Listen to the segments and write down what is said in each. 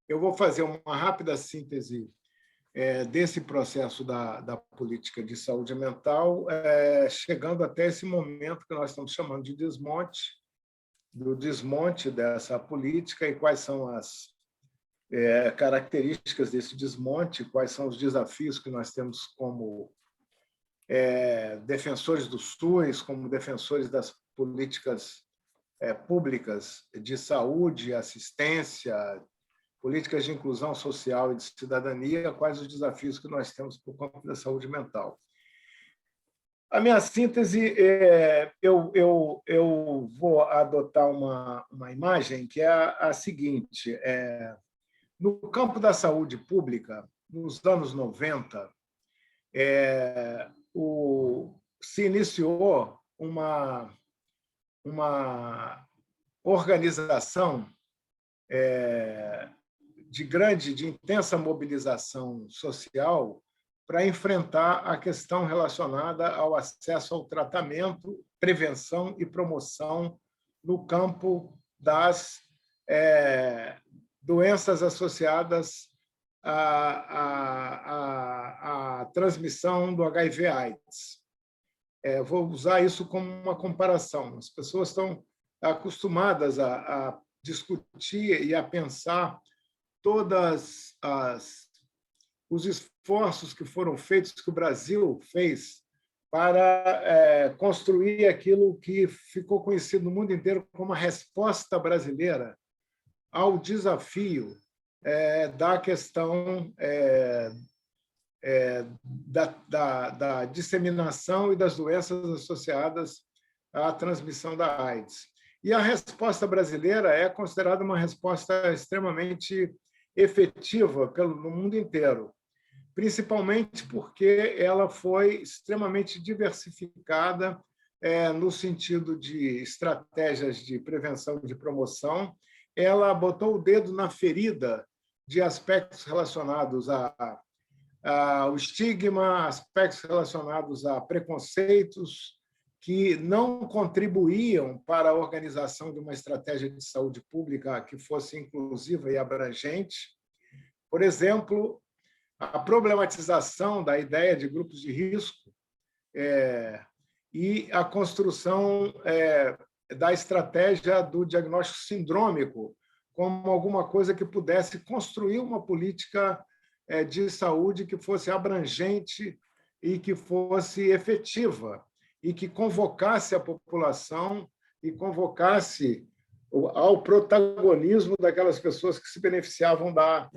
Eu vou fazer uma rápida síntese desse processo da política de saúde mental, chegando até esse momento que nós estamos chamando de desmonte, do desmonte dessa política e quais são as características desse desmonte, quais são os desafios que nós temos como defensores do SUS, como defensores das políticas públicas de saúde, assistência, políticas de inclusão social e de cidadania, quais os desafios que nós temos para o campo da saúde mental. A minha síntese, eu vou adotar uma imagem que é a seguinte. No campo da saúde pública, nos anos 90, se iniciou uma organização de intensa mobilização social para enfrentar a questão relacionada ao acesso ao tratamento, prevenção e promoção no campo das doenças associadas à transmissão do HIV/AIDS. Vou usar isso como uma comparação. As pessoas estão acostumadas a discutir e a pensar todos os esforços que foram feitos, que o Brasil fez para construir aquilo que ficou conhecido no mundo inteiro como a resposta brasileira ao desafio da questão da disseminação e das doenças associadas à transmissão da AIDS. E a resposta brasileira é considerada uma resposta extremamente efetiva no mundo inteiro, principalmente porque ela foi extremamente diversificada no sentido de estratégias de prevenção e de promoção. Ela botou o dedo na ferida de aspectos relacionados ao estigma, aspectos relacionados a preconceitos que não contribuíam para a organização de uma estratégia de saúde pública que fosse inclusiva e abrangente. Por exemplo, a problematização da ideia de grupos de risco e a construção da estratégia do diagnóstico sindrômico como alguma coisa que pudesse construir uma política de saúde que fosse abrangente e que fosse efetiva e que convocasse a população e convocasse ao protagonismo daquelas pessoas que se beneficiavam da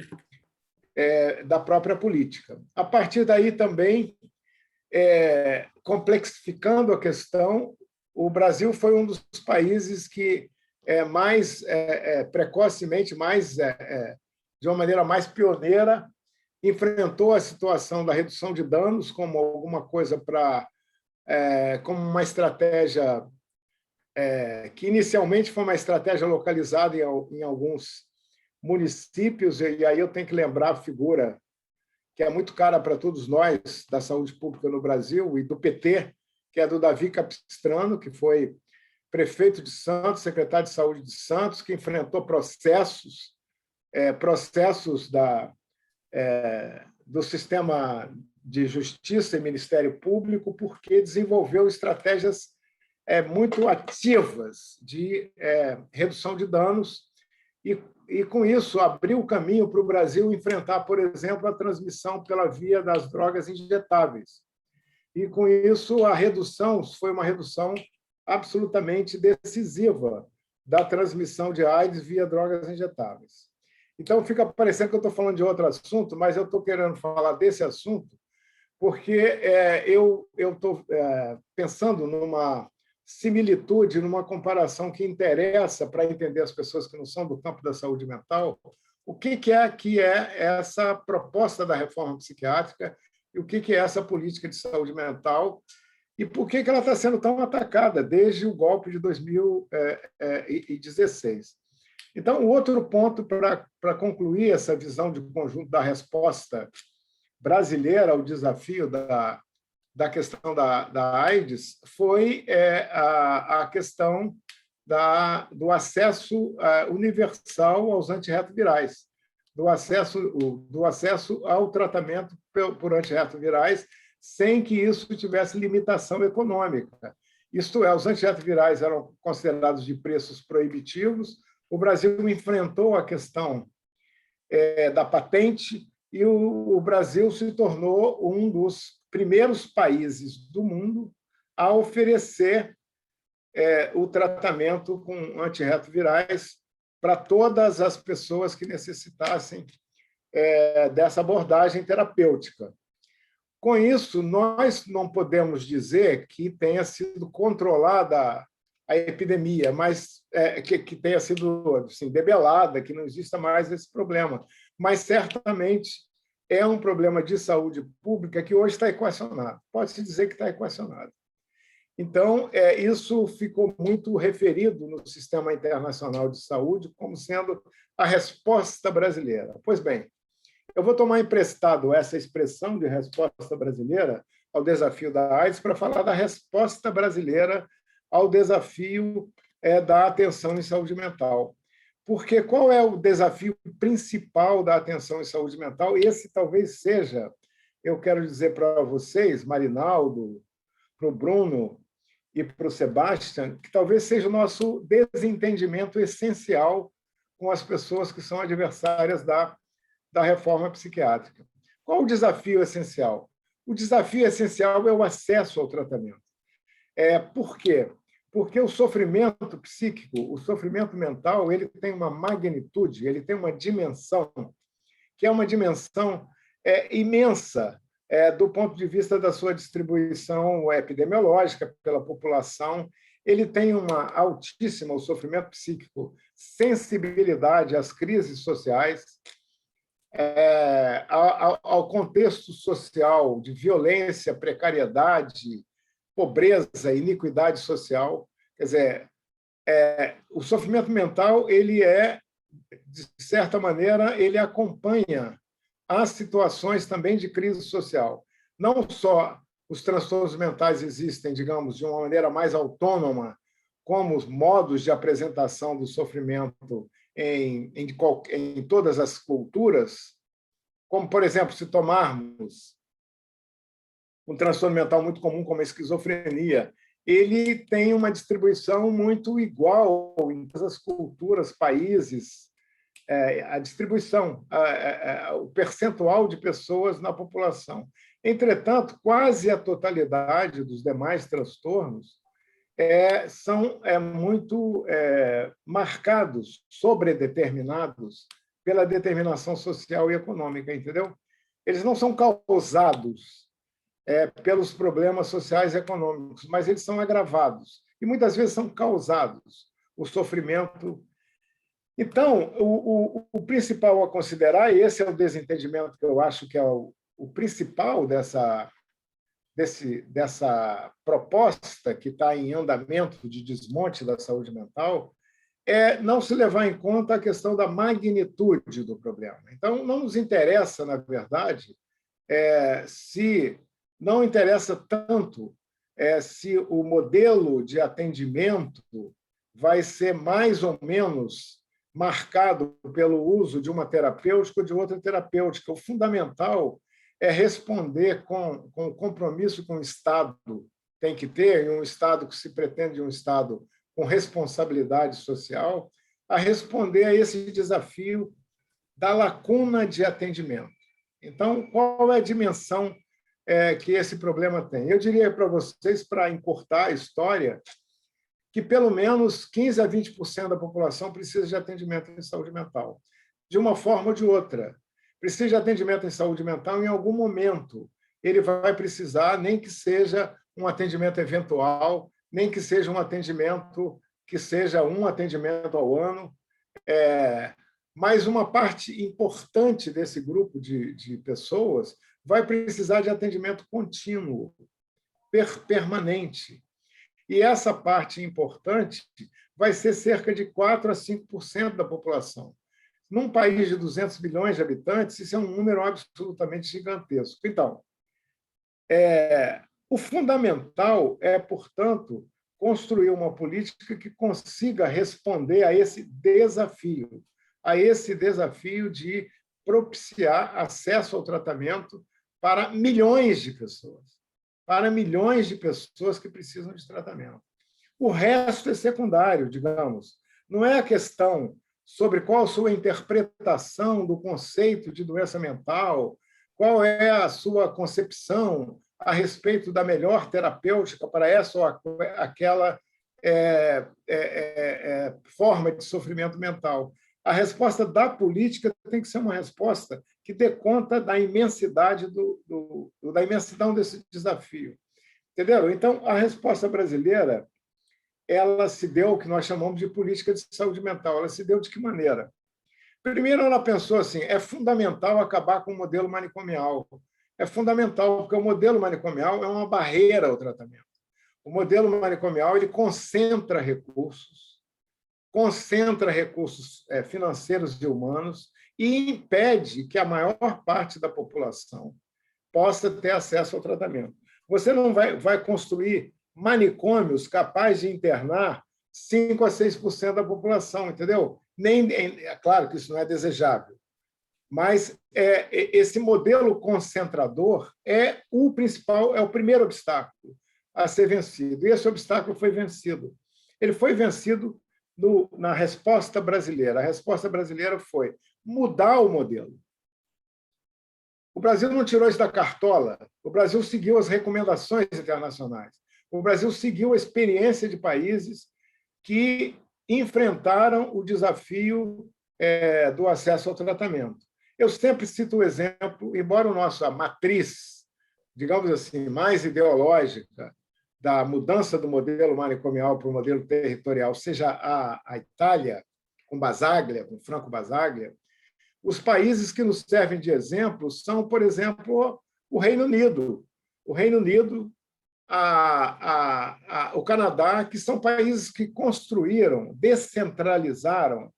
própria política. A partir daí, também, complexificando a questão, o Brasil foi um dos países que mais precocemente, de uma maneira mais pioneira, enfrentou a situação da redução de danos como alguma coisa como uma estratégia que inicialmente foi uma estratégia localizada em alguns municípios, e aí eu tenho que lembrar a figura que é muito cara para todos nós da saúde pública no Brasil e do PT, que é do Davi Capistrano, que foi prefeito de Santos, secretário de Saúde de Santos, que enfrentou processos do sistema de justiça e Ministério Público, porque desenvolveu estratégias muito ativas de redução de danos e, com isso, abriu o caminho para o Brasil enfrentar, por exemplo, a transmissão pela via das drogas injetáveis. E, com isso, a redução foi uma redução absolutamente decisiva da transmissão de AIDS via drogas injetáveis. Então, fica parecendo que eu estou falando de outro assunto, mas eu estou querendo falar desse assunto porque eu estou pensando numa similitude, numa comparação que interessa para entender as pessoas que não são do campo da saúde mental, o que é essa proposta da reforma psiquiátrica e o que é essa política de saúde mental e por que ela está sendo tão atacada desde o golpe de 2016. Então, o outro ponto para concluir essa visão de conjunto da resposta brasileira ao desafio da questão da AIDS foi a questão do acesso universal aos antirretrovirais, do acesso ao tratamento por antirretrovirais, sem que isso tivesse limitação econômica. Isto é, os antirretrovirais eram considerados de preços proibitivos, o Brasil enfrentou a questão da patente e o Brasil se tornou um dos primeiros países do mundo a oferecer o tratamento com antirretrovirais para todas as pessoas que necessitassem dessa abordagem terapêutica. Com isso, nós não podemos dizer que tenha sido controlada a epidemia, mas que tenha sido assim, debelada, que não exista mais esse problema. Mas, certamente, é um problema de saúde pública que hoje está equacionado. Pode-se dizer que está equacionado. Então, isso ficou muito referido no Sistema Internacional de Saúde como sendo a resposta brasileira. Pois bem, eu vou tomar emprestado essa expressão de resposta brasileira ao desafio da AIDS para falar da resposta brasileira ao desafio da atenção em saúde mental. Porque qual é o desafio principal da atenção em saúde mental? Esse talvez seja, eu quero dizer para vocês, Marinaldo, para o Bruno e para o Sebastião, que talvez seja o nosso desentendimento essencial com as pessoas que são adversárias da reforma psiquiátrica. Qual o desafio essencial? O desafio essencial é o acesso ao tratamento. Por quê? Porque o sofrimento psíquico, o sofrimento mental, ele tem uma magnitude, ele tem uma dimensão, que é uma dimensão imensa do ponto de vista da sua distribuição epidemiológica pela população. Ele tem uma altíssima, o sofrimento psíquico, sensibilidade às crises sociais, ao contexto social de violência, precariedade, pobreza, iniquidade social. Quer dizer, o sofrimento mental, ele de certa maneira, ele acompanha as situações também de crise social. Não só os transtornos mentais existem, digamos, de uma maneira mais autônoma, como os modos de apresentação do sofrimento em todas as culturas, como, por exemplo, se tomarmos um transtorno mental muito comum como a esquizofrenia, ele tem uma distribuição muito igual em todas as culturas, países, a distribuição, o percentual de pessoas na população. Entretanto, quase a totalidade dos demais transtornos são muito marcados, sobredeterminados pela determinação social e econômica, entendeu? Eles não são causados pelos problemas sociais e econômicos, mas eles são agravados e muitas vezes são causados. O sofrimento. Então, o principal a considerar, e esse é o desentendimento que eu acho que é o principal dessa proposta que está em andamento de desmonte da saúde mental, é não se levar em conta a questão da magnitude do problema. Então, não nos interessa, na verdade, não interessa tanto se o modelo de atendimento vai ser mais ou menos marcado pelo uso de uma terapêutica ou de outra terapêutica. O fundamental é responder com o compromisso que o Estado tem que ter, e um Estado que se pretende um Estado com responsabilidade social, a responder a esse desafio da lacuna de atendimento. Então, qual é a dimensão que esse problema tem? Eu diria para vocês, para encurtar a história, que pelo menos 15% a 20% da população precisa de atendimento em saúde mental, de uma forma ou de outra. Precisa de atendimento em saúde mental em algum momento. Ele vai precisar, nem que seja um atendimento eventual, nem que seja um atendimento ao ano, mas uma parte importante desse grupo de pessoas vai precisar de atendimento contínuo, permanente. E essa parte importante vai ser cerca de 4% a 5% da população. Num país de 200 milhões de habitantes, isso é um número absolutamente gigantesco. Então, o fundamental é, portanto, construir uma política que consiga responder a esse desafio de propiciar acesso ao tratamento para milhões de pessoas que precisam de tratamento. O resto é secundário, digamos. Não é a questão sobre qual a sua interpretação do conceito de doença mental, qual é a sua concepção a respeito da melhor terapêutica para essa ou aquela forma de sofrimento mental. A resposta da política tem que ser uma resposta que dê conta da imensidade da imensidão desse desafio. Entenderam? Então, a resposta brasileira ela se deu o que nós chamamos de política de saúde mental. Ela se deu de que maneira? Primeiro, ela pensou assim, é fundamental acabar com o modelo manicomial. É fundamental, porque o modelo manicomial é uma barreira ao tratamento. O modelo manicomial ele concentra recursos financeiros e humanos e impede que a maior parte da população possa ter acesso ao tratamento. Você não vai construir manicômios capazes de internar 5 a 6% da população, entendeu? É claro que isso não é desejável, mas esse modelo concentrador é o principal, é o primeiro obstáculo a ser vencido. E esse obstáculo foi vencido. Ele foi vencido na resposta brasileira. A resposta brasileira foi mudar o modelo. O Brasil não tirou isso da cartola. O Brasil seguiu as recomendações internacionais. O Brasil seguiu a experiência de países que enfrentaram o desafio do acesso ao tratamento. Eu sempre cito o exemplo, embora a matriz, digamos assim, mais ideológica da mudança do modelo manicomial para o modelo territorial seja a Itália, com Basaglia, com Franco Basaglia, os países que nos servem de exemplo são, por exemplo, o Reino Unido. O Reino Unido, o Canadá, que são países que construíram, descentralizaram.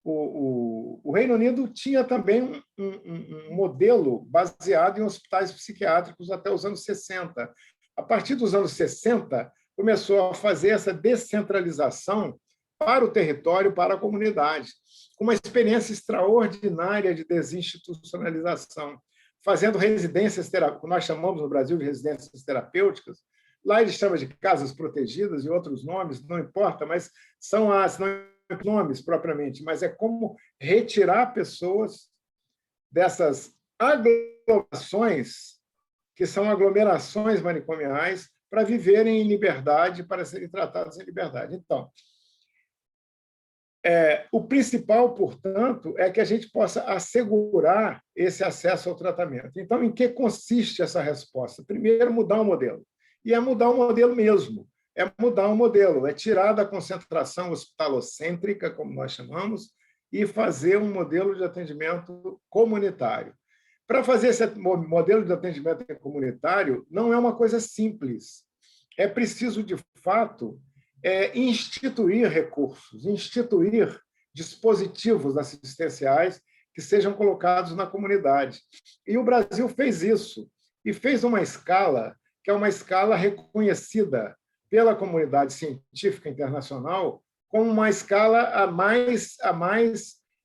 O Reino Unido tinha também um modelo baseado em hospitais psiquiátricos até os anos 60. A partir dos anos 60, começou a fazer essa descentralização para o território, para a comunidade, com uma experiência extraordinária de desinstitucionalização, fazendo residências terapêuticas, nós chamamos no Brasil de residências terapêuticas, lá eles chamam de casas protegidas e outros nomes, não importa, mas são não nomes propriamente, mas é como retirar pessoas dessas aglomerações, que são aglomerações manicomiais, para viverem em liberdade, para serem tratados em liberdade. Então, o principal, portanto, é que a gente possa assegurar esse acesso ao tratamento. Então, em que consiste essa resposta? Primeiro, mudar o modelo. E é mudar o modelo mesmo. É mudar o modelo, é tirar da concentração hospitalocêntrica, como nós chamamos, e fazer um modelo de atendimento comunitário. Para fazer esse modelo de atendimento comunitário, não é uma coisa simples. É preciso, de fato, instituir recursos, instituir dispositivos assistenciais que sejam colocados na comunidade. E o Brasil fez isso, e fez uma escala que é uma escala reconhecida pela comunidade científica internacional como uma escala a mais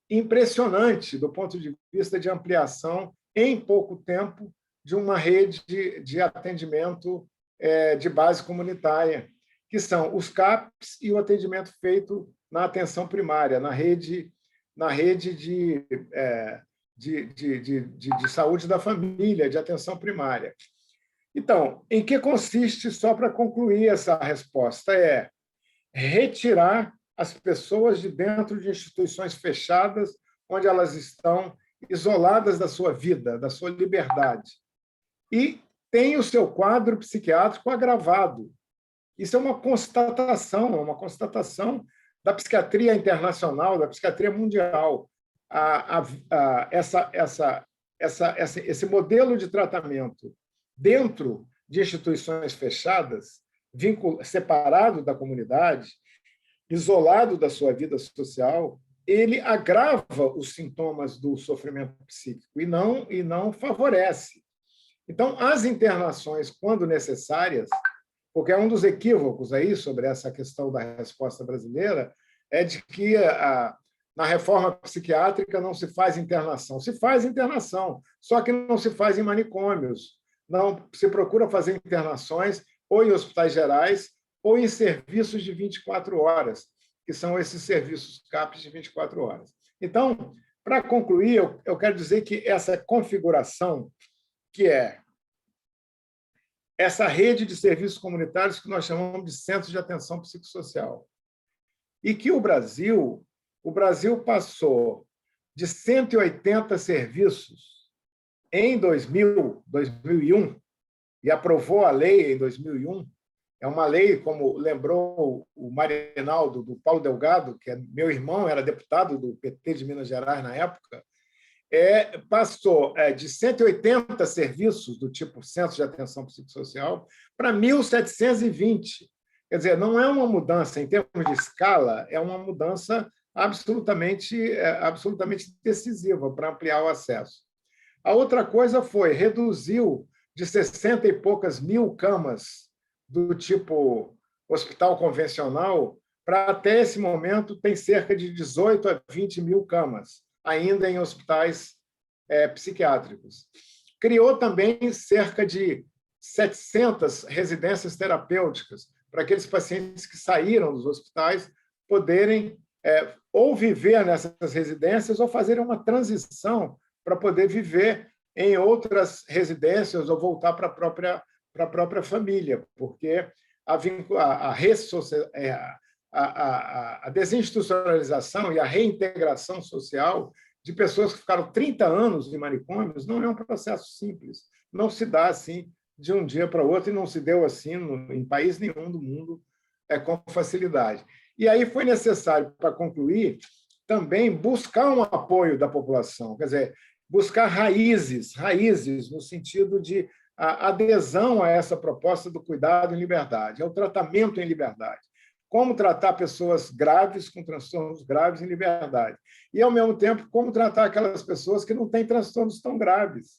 impressionante do ponto de vista de ampliação em pouco tempo de uma rede de atendimento de base comunitária, que são os CAPs e o atendimento feito na atenção primária, na rede de saúde da família, de atenção primária. Então, em que consiste, só para concluir essa resposta, é retirar as pessoas de dentro de instituições fechadas, onde elas estão isoladas da sua vida, da sua liberdade, e tem o seu quadro psiquiátrico agravado. Isso é uma constatação da psiquiatria internacional, da psiquiatria mundial. Esse modelo de tratamento dentro de instituições fechadas, separado da comunidade, isolado da sua vida social, ele agrava os sintomas do sofrimento psíquico e não favorece. Então, as internações, quando necessárias, Porque um dos equívocos aí sobre essa questão da resposta brasileira é de que na reforma psiquiátrica não se faz internação. Se faz internação, só que não se faz em manicômios. Não se procura fazer internações ou em hospitais gerais ou em serviços de 24 horas, que são esses serviços CAPS de 24 horas. Então, para concluir, eu quero dizer que essa configuração, que é essa rede de serviços comunitários que nós chamamos de centros de atenção psicossocial, e que o Brasil passou de 180 serviços em 2001, e aprovou a lei em 2001. É uma lei, como lembrou o Marinaldo, do Paulo Delgado, que é meu irmão, era deputado do PT de Minas Gerais na época, passou de 180 serviços do tipo Centro de Atenção Psicossocial para 1.720. Quer dizer, não é uma mudança em termos de escala, é uma mudança absolutamente decisiva para ampliar o acesso. A outra coisa foi, reduziu de 60 e poucas mil camas do tipo hospital convencional para, até esse momento, tem cerca de 18 a 20 mil camas, ainda em hospitais psiquiátricos. Criou também cerca de 700 residências terapêuticas para aqueles pacientes que saíram dos hospitais poderem ou viver nessas residências ou fazer uma transição para poder viver em outras residências ou voltar para a própria família, porque a desinstitucionalização e a reintegração social de pessoas que ficaram 30 anos em manicômios não é um processo simples. Não se dá assim de um dia para o outro, e não se deu assim em país nenhum do mundo com facilidade. E aí foi necessário, para concluir, também buscar um apoio da população, quer dizer, buscar raízes no sentido de adesão a essa proposta do cuidado em liberdade, ao tratamento em liberdade. Como tratar pessoas graves, com transtornos graves em liberdade. E, ao mesmo tempo, como tratar aquelas pessoas que não têm transtornos tão graves.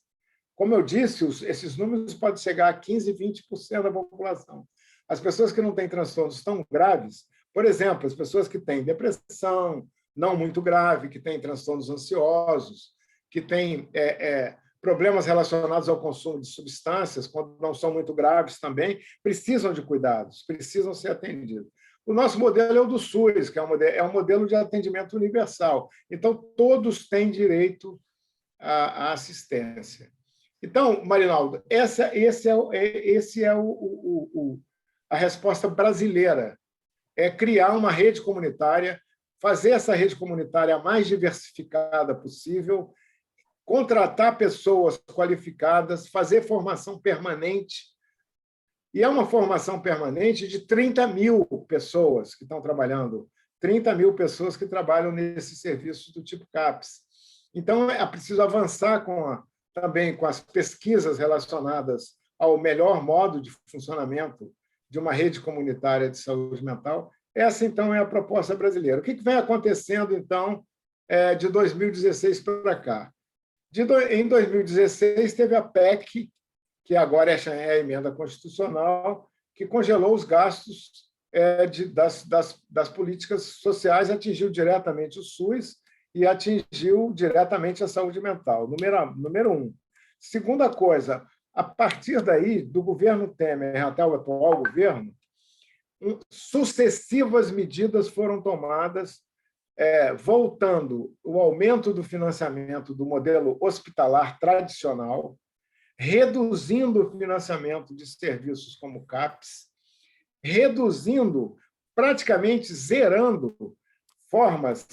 Como eu disse, esses números podem chegar a 15%, 20% da população. As pessoas que não têm transtornos tão graves, por exemplo, as pessoas que têm depressão não muito grave, que têm transtornos ansiosos, que têm problemas relacionados ao consumo de substâncias, quando não são muito graves também, precisam de cuidados, precisam ser atendidos. O nosso modelo é o do SUS, que é um modelo de atendimento universal. Então, todos têm direito à assistência. Então, Marinaldo, a resposta brasileira, é criar uma rede comunitária, fazer essa rede comunitária a mais diversificada possível, contratar pessoas qualificadas, fazer formação permanente. E é uma formação permanente de 30 mil pessoas que estão trabalhando, 30 mil pessoas que trabalham nesses serviços do tipo CAPS. Então, é preciso avançar também com as pesquisas relacionadas ao melhor modo de funcionamento de uma rede comunitária de saúde mental. Essa, então, é a proposta brasileira. O que vem acontecendo, então, de 2016 para cá? Em 2016, teve a PEC, que agora é a emenda constitucional, que congelou os gastos das políticas sociais, atingiu diretamente o SUS e atingiu diretamente a saúde mental, número um. Segunda coisa, a partir daí, do governo Temer até o atual governo, sucessivas medidas foram tomadas, voltando o aumento do financiamento do modelo hospitalar tradicional, reduzindo o financiamento de serviços como CAPS, reduzindo, praticamente zerando, formas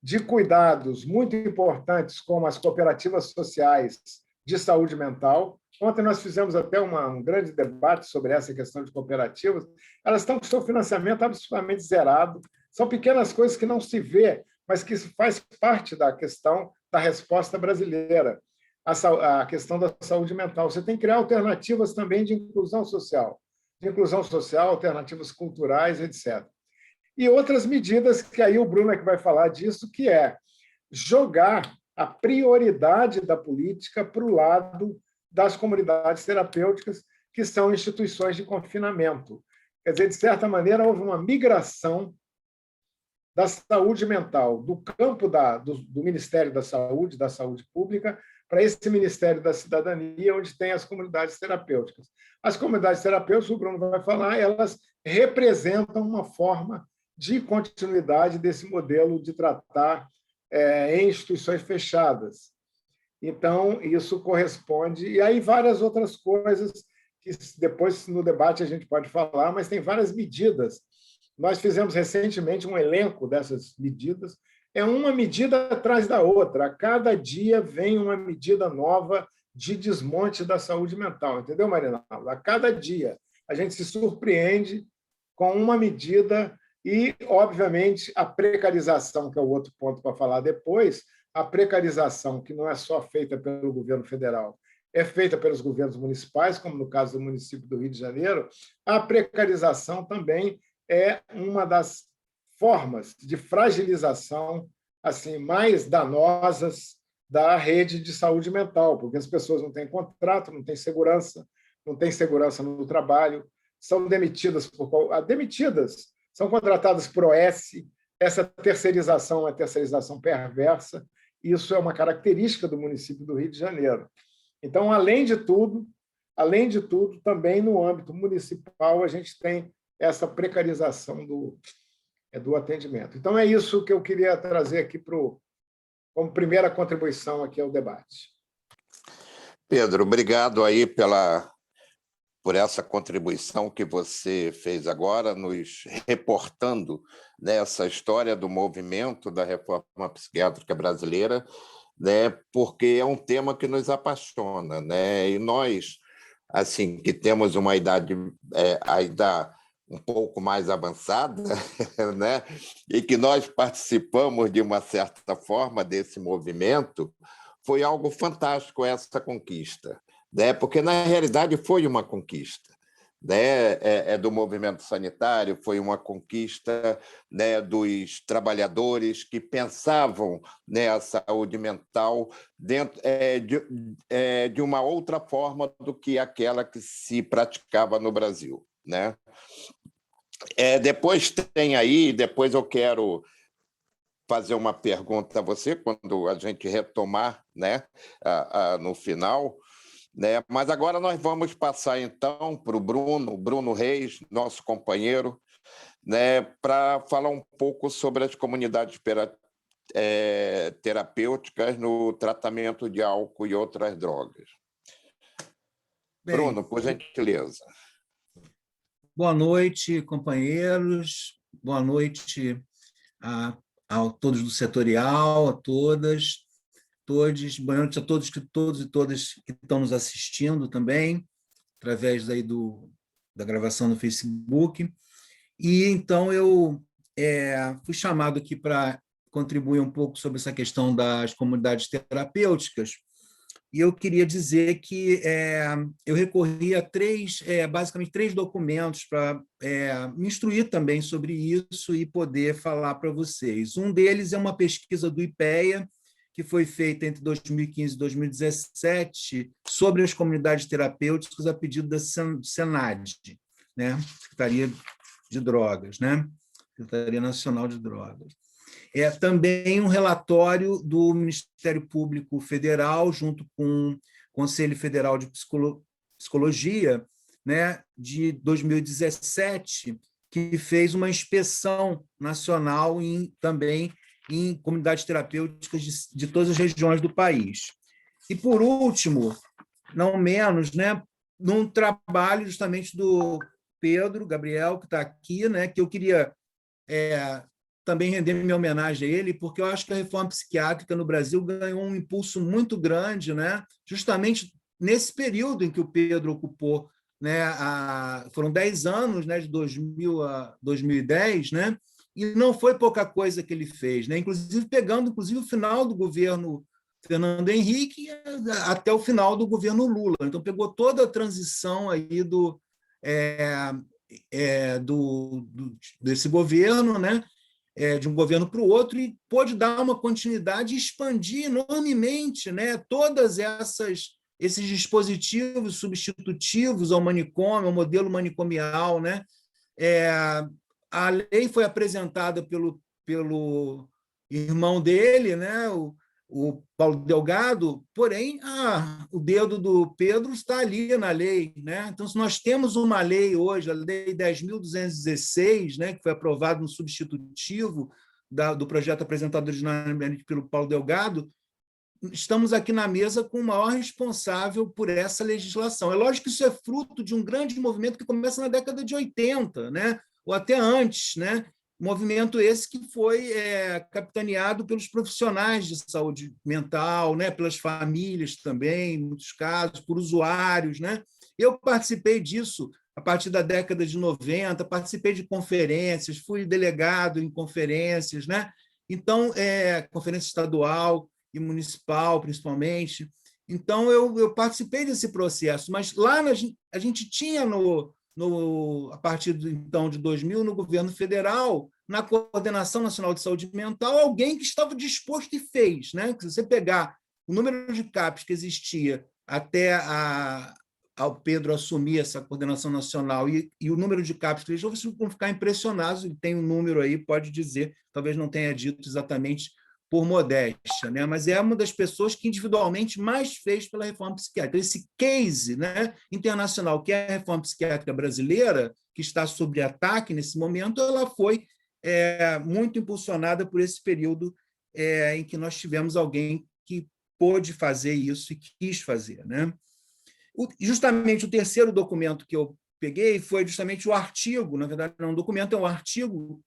de cuidados muito importantes, como as cooperativas sociais de saúde mental. Ontem nós fizemos até um grande debate sobre essa questão de cooperativas. Elas estão com seu financiamento absolutamente zerado. São pequenas coisas que não se vê, mas que faz parte da questão da resposta brasileira, a questão da saúde mental. Você tem que criar alternativas também de inclusão social, alternativas culturais, etc. E outras medidas, que aí o Bruno é que vai falar disso, que é jogar a prioridade da política para o lado das comunidades terapêuticas, que são instituições de confinamento. Quer dizer, de certa maneira, houve uma migração da saúde mental, do campo do Ministério da Saúde Pública, para esse Ministério da Cidadania, onde tem as comunidades terapêuticas. As comunidades terapêuticas, o Bruno vai falar, elas representam uma forma de continuidade desse modelo de tratar em instituições fechadas. Então, isso corresponde... E aí, várias outras coisas que depois, no debate, a gente pode falar, mas tem várias medidas. Nós fizemos recentemente um elenco dessas medidas. É uma medida atrás da outra. A cada dia vem uma medida nova de desmonte da saúde mental. Entendeu, Marina? A cada dia a gente se surpreende com uma medida e, obviamente, a precarização, que é o outro ponto para falar depois, a precarização, que não é só feita pelo governo federal, é feita pelos governos municipais, como no caso do município do Rio de Janeiro, a precarização também é uma das formas de fragilização assim mais danosas da rede de saúde mental, porque as pessoas não têm contrato, não têm segurança no trabalho, são demitidas, são contratadas por OS, essa terceirização é uma terceirização perversa, isso é uma característica do município do Rio de Janeiro. Então, além de tudo, também no âmbito municipal, a gente tem essa precarização do atendimento. Então, é isso que eu queria trazer aqui como primeira contribuição aqui ao debate. Pedro, obrigado aí por essa contribuição que você fez agora, nos reportando nessa história do movimento da reforma psiquiátrica brasileira, né, porque é um tema que nos apaixona, né? E nós, assim, que temos uma idade ainda um pouco mais avançada, né, e que nós participamos de uma certa forma desse movimento, foi algo fantástico essa conquista, né? Porque, na realidade, foi uma conquista, né? Do movimento sanitário, foi uma conquista, né, dos trabalhadores que pensavam, né, a saúde mental dentro de uma outra forma do que aquela que se praticava no Brasil, né? Depois depois eu quero fazer uma pergunta a você, quando a gente retomar, né, no final, né? Mas agora nós vamos passar, então, para o Bruno Reis, nosso companheiro, né, para falar um pouco sobre as comunidades terapêuticas no tratamento de álcool e outras drogas. Bem, Bruno, por gentileza. Boa noite, companheiros. Boa noite a todos do setorial, a todas, todos. Boa noite a todos e todas que estão nos assistindo também, através daí da gravação no Facebook. E, então, eu fui chamado aqui para contribuir um pouco sobre essa questão das comunidades terapêuticas, e eu queria dizer que eu recorri a basicamente três documentos para me instruir também sobre isso e poder falar para vocês. Um deles é uma pesquisa do IPEA, que foi feita entre 2015 e 2017, sobre as comunidades terapêuticas a pedido da SENAD, né? Secretaria de Drogas, né? Secretaria Nacional de Drogas. Também um relatório do Ministério Público Federal, junto com o Conselho Federal de Psicologia, né, de 2017, que fez uma inspeção nacional também em comunidades terapêuticas de todas as regiões do país. E, por último, não menos, né, num trabalho justamente do Pedro Gabriel, que está aqui, né, que eu queria também render minha homenagem a ele, porque eu acho que a reforma psiquiátrica no Brasil ganhou um impulso muito grande, né? Justamente nesse período em que o Pedro ocupou, né? Foram 10 anos, né? De 2000 a 2010, né? E não foi pouca coisa que ele fez, né? Pegando o final do governo Fernando Henrique até o final do governo Lula. Então, pegou toda a transição aí desse governo, né? De um governo para o outro, e pôde dar uma continuidade e expandir enormemente, né, todas essas esses dispositivos substitutivos ao manicômio, ao modelo manicomial, né? A lei foi apresentada pelo irmão dele, né? O Paulo Delgado, porém, o dedo do Pedro está ali na lei, né? Então, se nós temos uma lei hoje, a Lei 10.216, né, que foi aprovada no substitutivo do projeto apresentado originalmente pelo Paulo Delgado, estamos aqui na mesa com o maior responsável por essa legislação. É lógico que isso é fruto de um grande movimento que começa na década de 80, né? Ou até antes, né? Movimento esse que foi capitaneado pelos profissionais de saúde mental, né? Pelas famílias também, em muitos casos, por usuários, né? Eu participei disso a partir da década de 90, participei de conferências, fui delegado em conferências, né? Então, conferência estadual e municipal, principalmente. Então, eu participei desse processo, mas lá a gente tinha, a partir então, de 2000, no governo federal, na Coordenação Nacional de Saúde Mental, alguém que estava disposto e fez. Né? Se você pegar o número de CAPs que existia até ao Pedro assumir essa coordenação nacional e o número de CAPs que vocês vão ficar impressionados, ele tem um número aí, pode dizer, talvez não tenha dito exatamente por modéstia, né? Mas é uma das pessoas que individualmente mais fez pela reforma psiquiátrica. Esse case, né, internacional, que é a reforma psiquiátrica brasileira, que está sob ataque nesse momento, ela foi muito impulsionada por esse período em que nós tivemos alguém que pôde fazer isso e quis fazer. Né? Justamente o terceiro documento que eu peguei foi justamente o artigo, na verdade não é um documento, é um artigo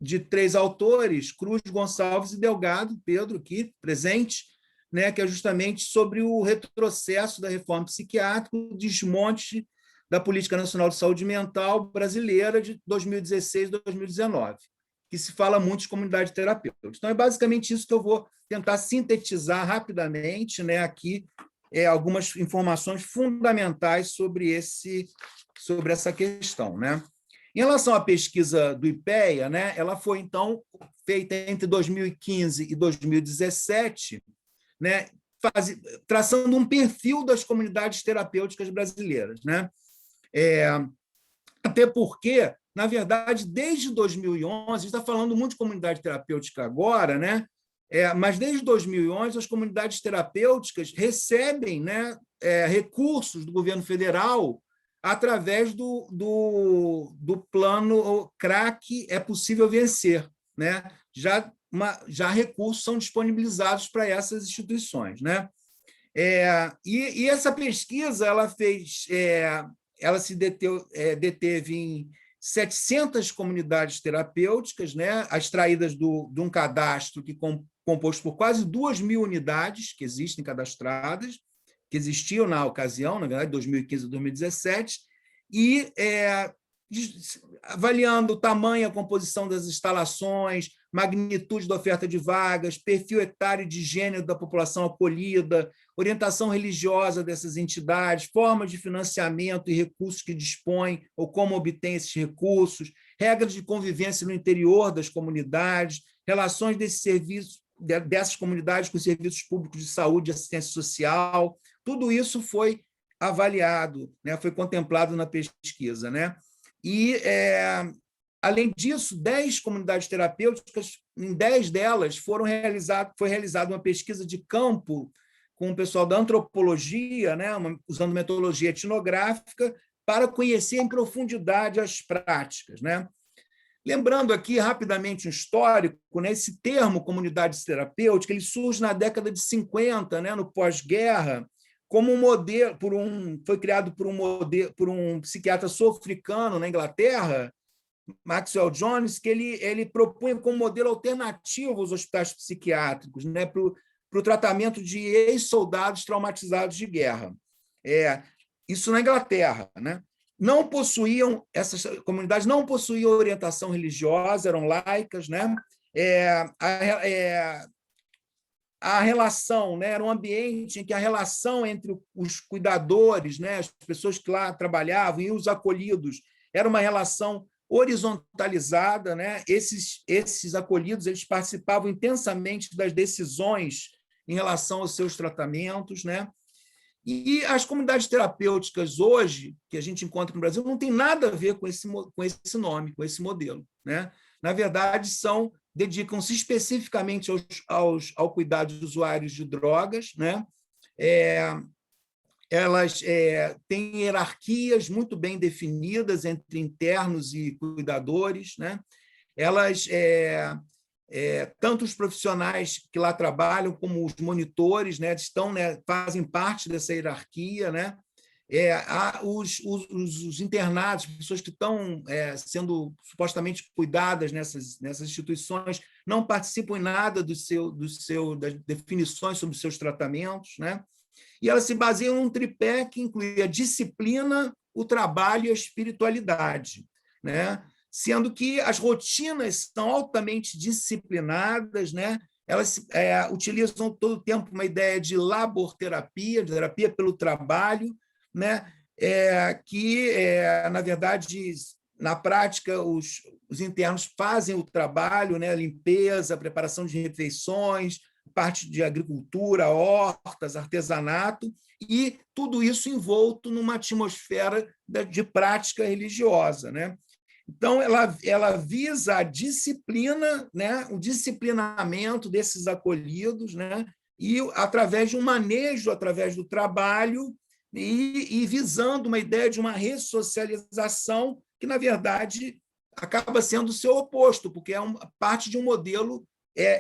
de 3 autores, Cruz, Gonçalves e Delgado, Pedro aqui presente, né, que é justamente sobre o retrocesso da reforma psiquiátrica, o desmonte da Política Nacional de Saúde Mental brasileira de 2016 e 2019, que se fala muito de comunidade terapêutica. Então, é basicamente isso que eu vou tentar sintetizar rapidamente, né, aqui, algumas informações fundamentais sobre essa questão, né? Em relação à pesquisa do IPEA, né, ela foi, então, feita entre 2015 e 2017, né, traçando um perfil das comunidades terapêuticas brasileiras. Né? Até porque, na verdade, desde 2011, a gente está falando muito de comunidade terapêutica agora, né? Mas desde 2011, as comunidades terapêuticas recebem, né, recursos do governo federal através do plano CRAC É Possível Vencer. Né? Já recursos são disponibilizados para essas instituições. Né? E essa pesquisa ela se deteve em 700 comunidades terapêuticas, né, extraídas de um cadastro composto por quase 2.000 unidades que existem cadastradas, que existiam na ocasião, na verdade, 2015 e 2017, e avaliando o tamanho e a composição das instalações, magnitude da oferta de vagas, perfil etário de gênero da população acolhida, orientação religiosa dessas entidades, formas de financiamento e recursos que dispõem ou como obtém esses recursos, regras de convivência no interior das comunidades, relações dessas comunidades com os serviços públicos de saúde e assistência social. Tudo isso foi avaliado, né, foi contemplado na pesquisa. Né? E, além disso, 10 comunidades terapêuticas, em 10 delas foi realizada uma pesquisa de campo com o pessoal da antropologia, né, usando metodologia etnográfica, para conhecer em profundidade as práticas. Né? Lembrando aqui rapidamente um histórico, né, esse termo comunidade terapêutica ele surge na década de 50, né, no pós-guerra, como um modelo, foi criado por um psiquiatra sul-africano na Inglaterra, Maxwell Jones, que ele propunha como modelo alternativo aos hospitais psiquiátricos, né, para o tratamento de ex-soldados traumatizados de guerra. Isso na Inglaterra. Né? Essas comunidades não possuíam orientação religiosa, eram laicas. Né? A relação, né, era um ambiente em que a relação entre os cuidadores, né, as pessoas que lá trabalhavam e os acolhidos, era uma relação horizontalizada. Né? Esses acolhidos eles participavam intensamente das decisões em relação aos seus tratamentos. Né? E as comunidades terapêuticas hoje, que a gente encontra no Brasil, não tem nada a ver com esse nome, com esse modelo, né? Na verdade, dedicam-se especificamente ao cuidado de usuários de drogas, né? Elas têm hierarquias muito bem definidas entre internos e cuidadores, né? Elas, tanto os profissionais que lá trabalham como os monitores, né, fazem parte dessa hierarquia, né? Os internados, pessoas que estão sendo supostamente cuidadas nessas instituições, não participam em nada das definições sobre os seus tratamentos, né? E elas se baseiam num tripé que inclui a disciplina, o trabalho e a espiritualidade, né? Sendo que as rotinas são altamente disciplinadas, né? Elas utilizam todo o tempo uma ideia de laborterapia, de terapia pelo trabalho, né? Na verdade, na prática, os internos fazem o trabalho, né? Limpeza, preparação de refeições, parte de agricultura, hortas, artesanato, e tudo isso envolto numa atmosfera de prática religiosa, né? Então, ela visa a disciplina, né? O disciplinamento desses acolhidos, né? E através de um manejo, através do trabalho, e visando uma ideia de uma ressocialização que, na verdade, acaba sendo o seu oposto, porque é parte de um modelo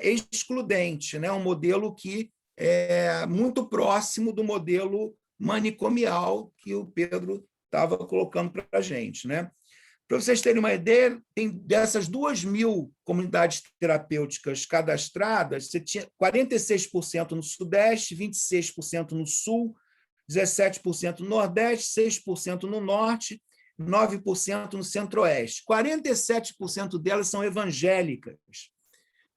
excludente, né? Um modelo que é muito próximo do modelo manicomial que o Pedro estava colocando para a gente, né? Para vocês terem uma ideia, tem dessas 2.000 comunidades terapêuticas cadastradas, você tinha 46% no Sudeste, 26% no Sul, 17% no Nordeste, 6% no Norte, 9% no Centro-Oeste. 47% delas são evangélicas,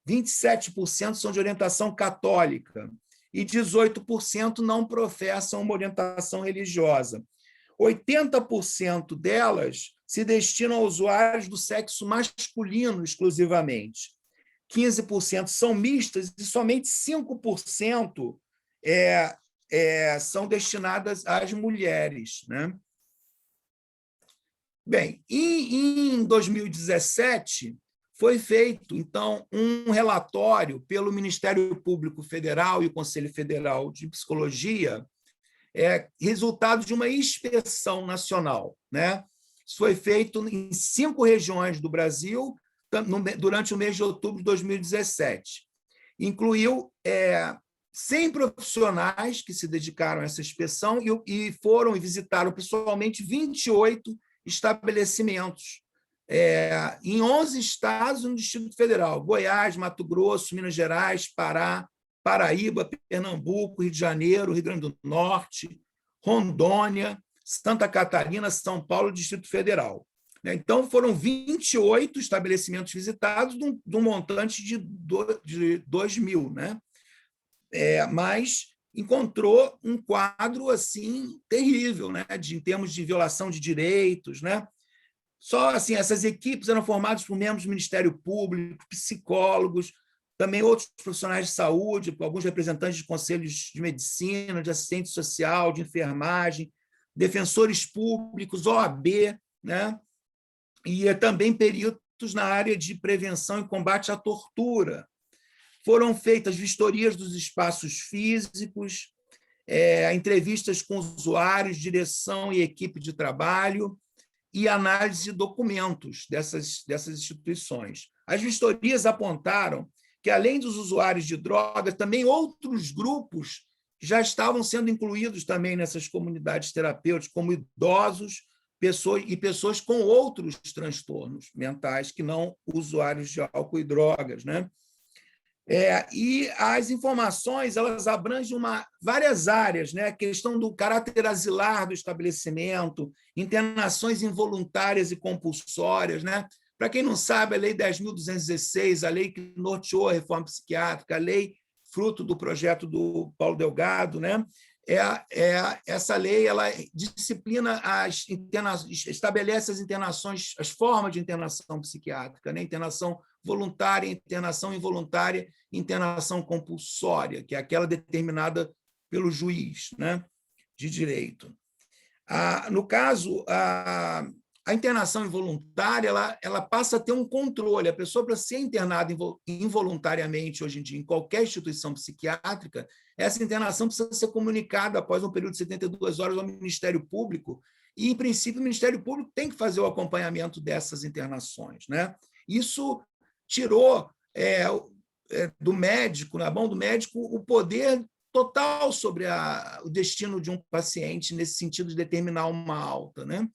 27% são de orientação católica e 18% não professam uma orientação religiosa. 80% delas se destinam a usuários do sexo masculino exclusivamente. 15% são mistas e somente 5% são destinadas às mulheres, né? Bem, em 2017, foi feito, então, um relatório pelo Ministério Público Federal e o Conselho Federal de Psicologia, resultado de uma inspeção nacional, né? Isso foi feito em 5 regiões do Brasil durante o mês de outubro de 2017. Incluiu 100 profissionais que se dedicaram a essa inspeção e foram e visitaram pessoalmente 28 estabelecimentos em 11 estados no Distrito Federal: Goiás, Mato Grosso, Minas Gerais, Pará, Paraíba, Pernambuco, Rio de Janeiro, Rio Grande do Norte, Rondônia, Santa Catarina, São Paulo e Distrito Federal. Então, foram 28 estabelecimentos visitados de um montante de 2.000, né? Mas encontrou um quadro assim terrível, né? Em termos de violação de direitos, né? Só assim, essas equipes eram formadas por membros do Ministério Público, psicólogos, também outros profissionais de saúde, alguns representantes de conselhos de medicina, de assistente social, de enfermagem, defensores públicos, OAB, né? E também peritos na área de prevenção e combate à tortura. Foram feitas vistorias dos espaços físicos, entrevistas com usuários, direção e equipe de trabalho, e análise de documentos dessas instituições. As vistorias apontaram que, além dos usuários de drogas, também outros grupos já estavam sendo incluídos também nessas comunidades terapêuticas, como idosos e pessoas com outros transtornos mentais que não usuários de álcool e drogas, né? E as informações elas abrangem várias áreas, né? A questão do caráter asilar do estabelecimento, internações involuntárias e compulsórias, né? Para quem não sabe, a Lei 10.216, a lei que norteou a reforma psiquiátrica, a lei fruto do projeto do Paulo Delgado, né? Essa lei ela disciplina estabelece as internações, as formas de internação psiquiátrica, né? Internação voluntária, internação involuntária, internação compulsória, que é aquela determinada pelo juiz, né? de direito. No caso, a internação involuntária ela passa a ter um controle. A pessoa, para ser internada involuntariamente, hoje em dia, em qualquer instituição psiquiátrica, essa internação precisa ser comunicada após um período de 72 horas ao Ministério Público, e, em princípio, o Ministério Público tem que fazer o acompanhamento dessas internações, né? Isso tirou do médico, na mão do médico, o poder total sobre o destino de um paciente, nesse sentido de determinar uma alta, né?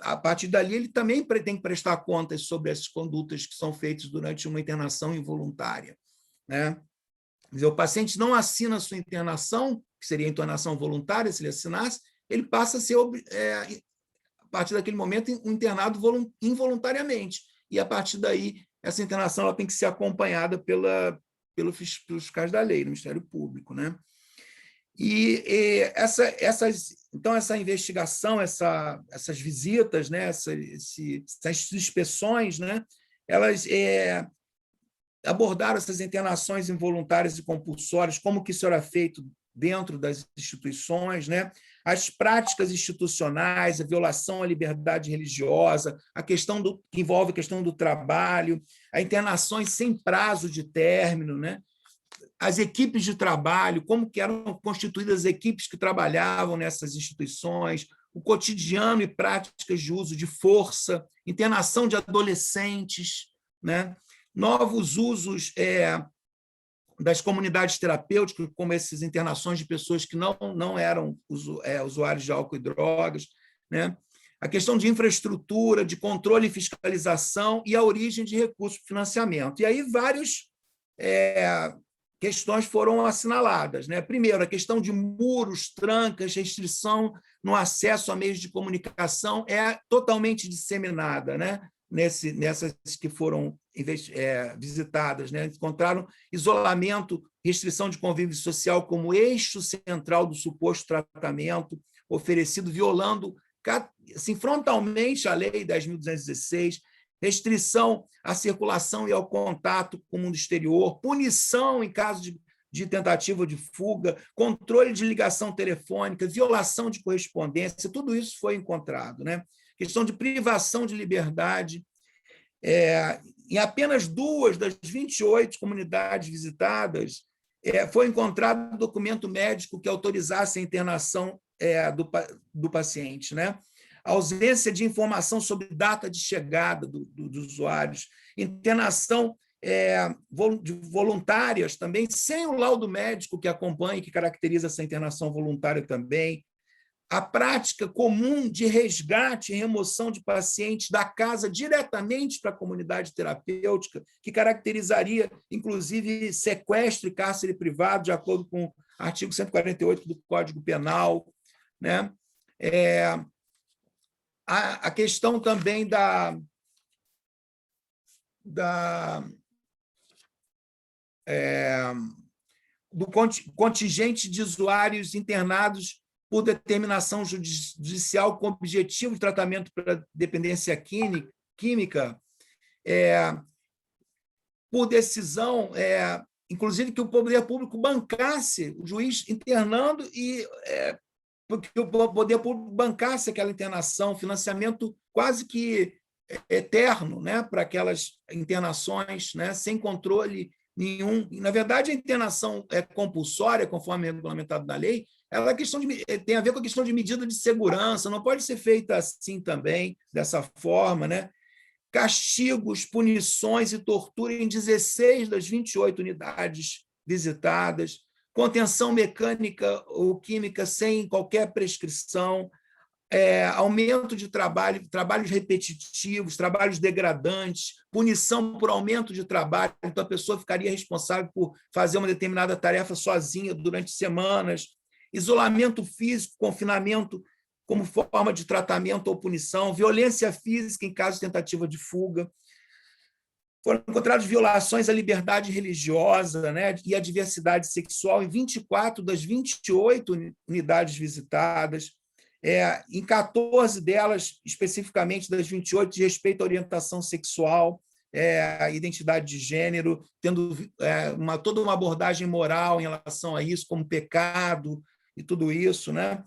A partir dali, ele também tem que prestar contas sobre as condutas que são feitas durante uma internação involuntária, né? Quer dizer, o paciente não assina a sua internação, que seria a internação voluntária, se ele assinasse, ele passa a ser, a partir daquele momento, um internado involuntariamente. E, a partir daí, essa internação ela tem que ser acompanhada pelos fiscais da lei, do Ministério Público, né? Então, essa investigação, essas visitas, né, essas inspeções, né, elas abordaram essas internações involuntárias e compulsórias, como que isso era feito dentro das instituições, né? As práticas institucionais, a violação à liberdade religiosa, a questão que envolve a questão do trabalho, as internações sem prazo de término, né? As equipes de trabalho, como que eram constituídas as equipes que trabalhavam nessas instituições, o cotidiano e práticas de uso de força, internação de adolescentes, né? Novos usos das comunidades terapêuticas, como essas internações de pessoas que não eram usuários de álcool e drogas, né? A questão de infraestrutura, de controle e fiscalização e a origem de recursos de financiamento. E aí várias questões foram assinaladas, né? Primeiro, a questão de muros, trancas, restrição no acesso a meios de comunicação é totalmente disseminada, né? Nessas que foram visitadas, né? Encontraram isolamento, restrição de convívio social como eixo central do suposto tratamento oferecido, violando assim, frontalmente a Lei 10.216, restrição à circulação e ao contato com o mundo exterior, punição em caso de tentativa de fuga, controle de ligação telefônica, violação de correspondência, tudo isso foi encontrado, né? Questão de privação de liberdade. Em apenas 2 das 28 comunidades visitadas, foi encontrado um documento médico que autorizasse a internação do paciente, né? A ausência de informação sobre data de chegada dos usuários, internação voluntárias também, sem o laudo médico que acompanha e que caracteriza essa internação voluntária também, a prática comum de resgate e remoção de pacientes da casa diretamente para a comunidade terapêutica, que caracterizaria, inclusive, sequestro e cárcere privado, de acordo com o artigo 148 do Código Penal, né? A questão também do contingente de usuários internados por determinação judicial com objetivo de tratamento para dependência química, por decisão, inclusive que o poder público bancasse o juiz internando e porque o poder público bancasse aquela internação, financiamento quase que eterno, né, para aquelas internações, né, sem controle nenhum. E, na verdade, a internação compulsória, conforme regulamentado na lei, ela tem a ver com a questão de medida de segurança, não pode ser feita assim também, dessa forma, né? Castigos, punições e tortura em 16 das 28 unidades visitadas, contenção mecânica ou química sem qualquer prescrição, aumento de trabalhos repetitivos, trabalhos degradantes, punição por aumento de trabalho, então a pessoa ficaria responsável por fazer uma determinada tarefa sozinha durante semanas, isolamento físico, confinamento como forma de tratamento ou punição, violência física em caso de tentativa de fuga. Foram encontradas violações à liberdade religiosa, né, e à diversidade sexual em 24 das 28 unidades visitadas. Em 14 delas, especificamente das 28, de respeito à orientação sexual, à identidade de gênero, tendo toda uma abordagem moral em relação a isso, como pecado, e tudo isso, né?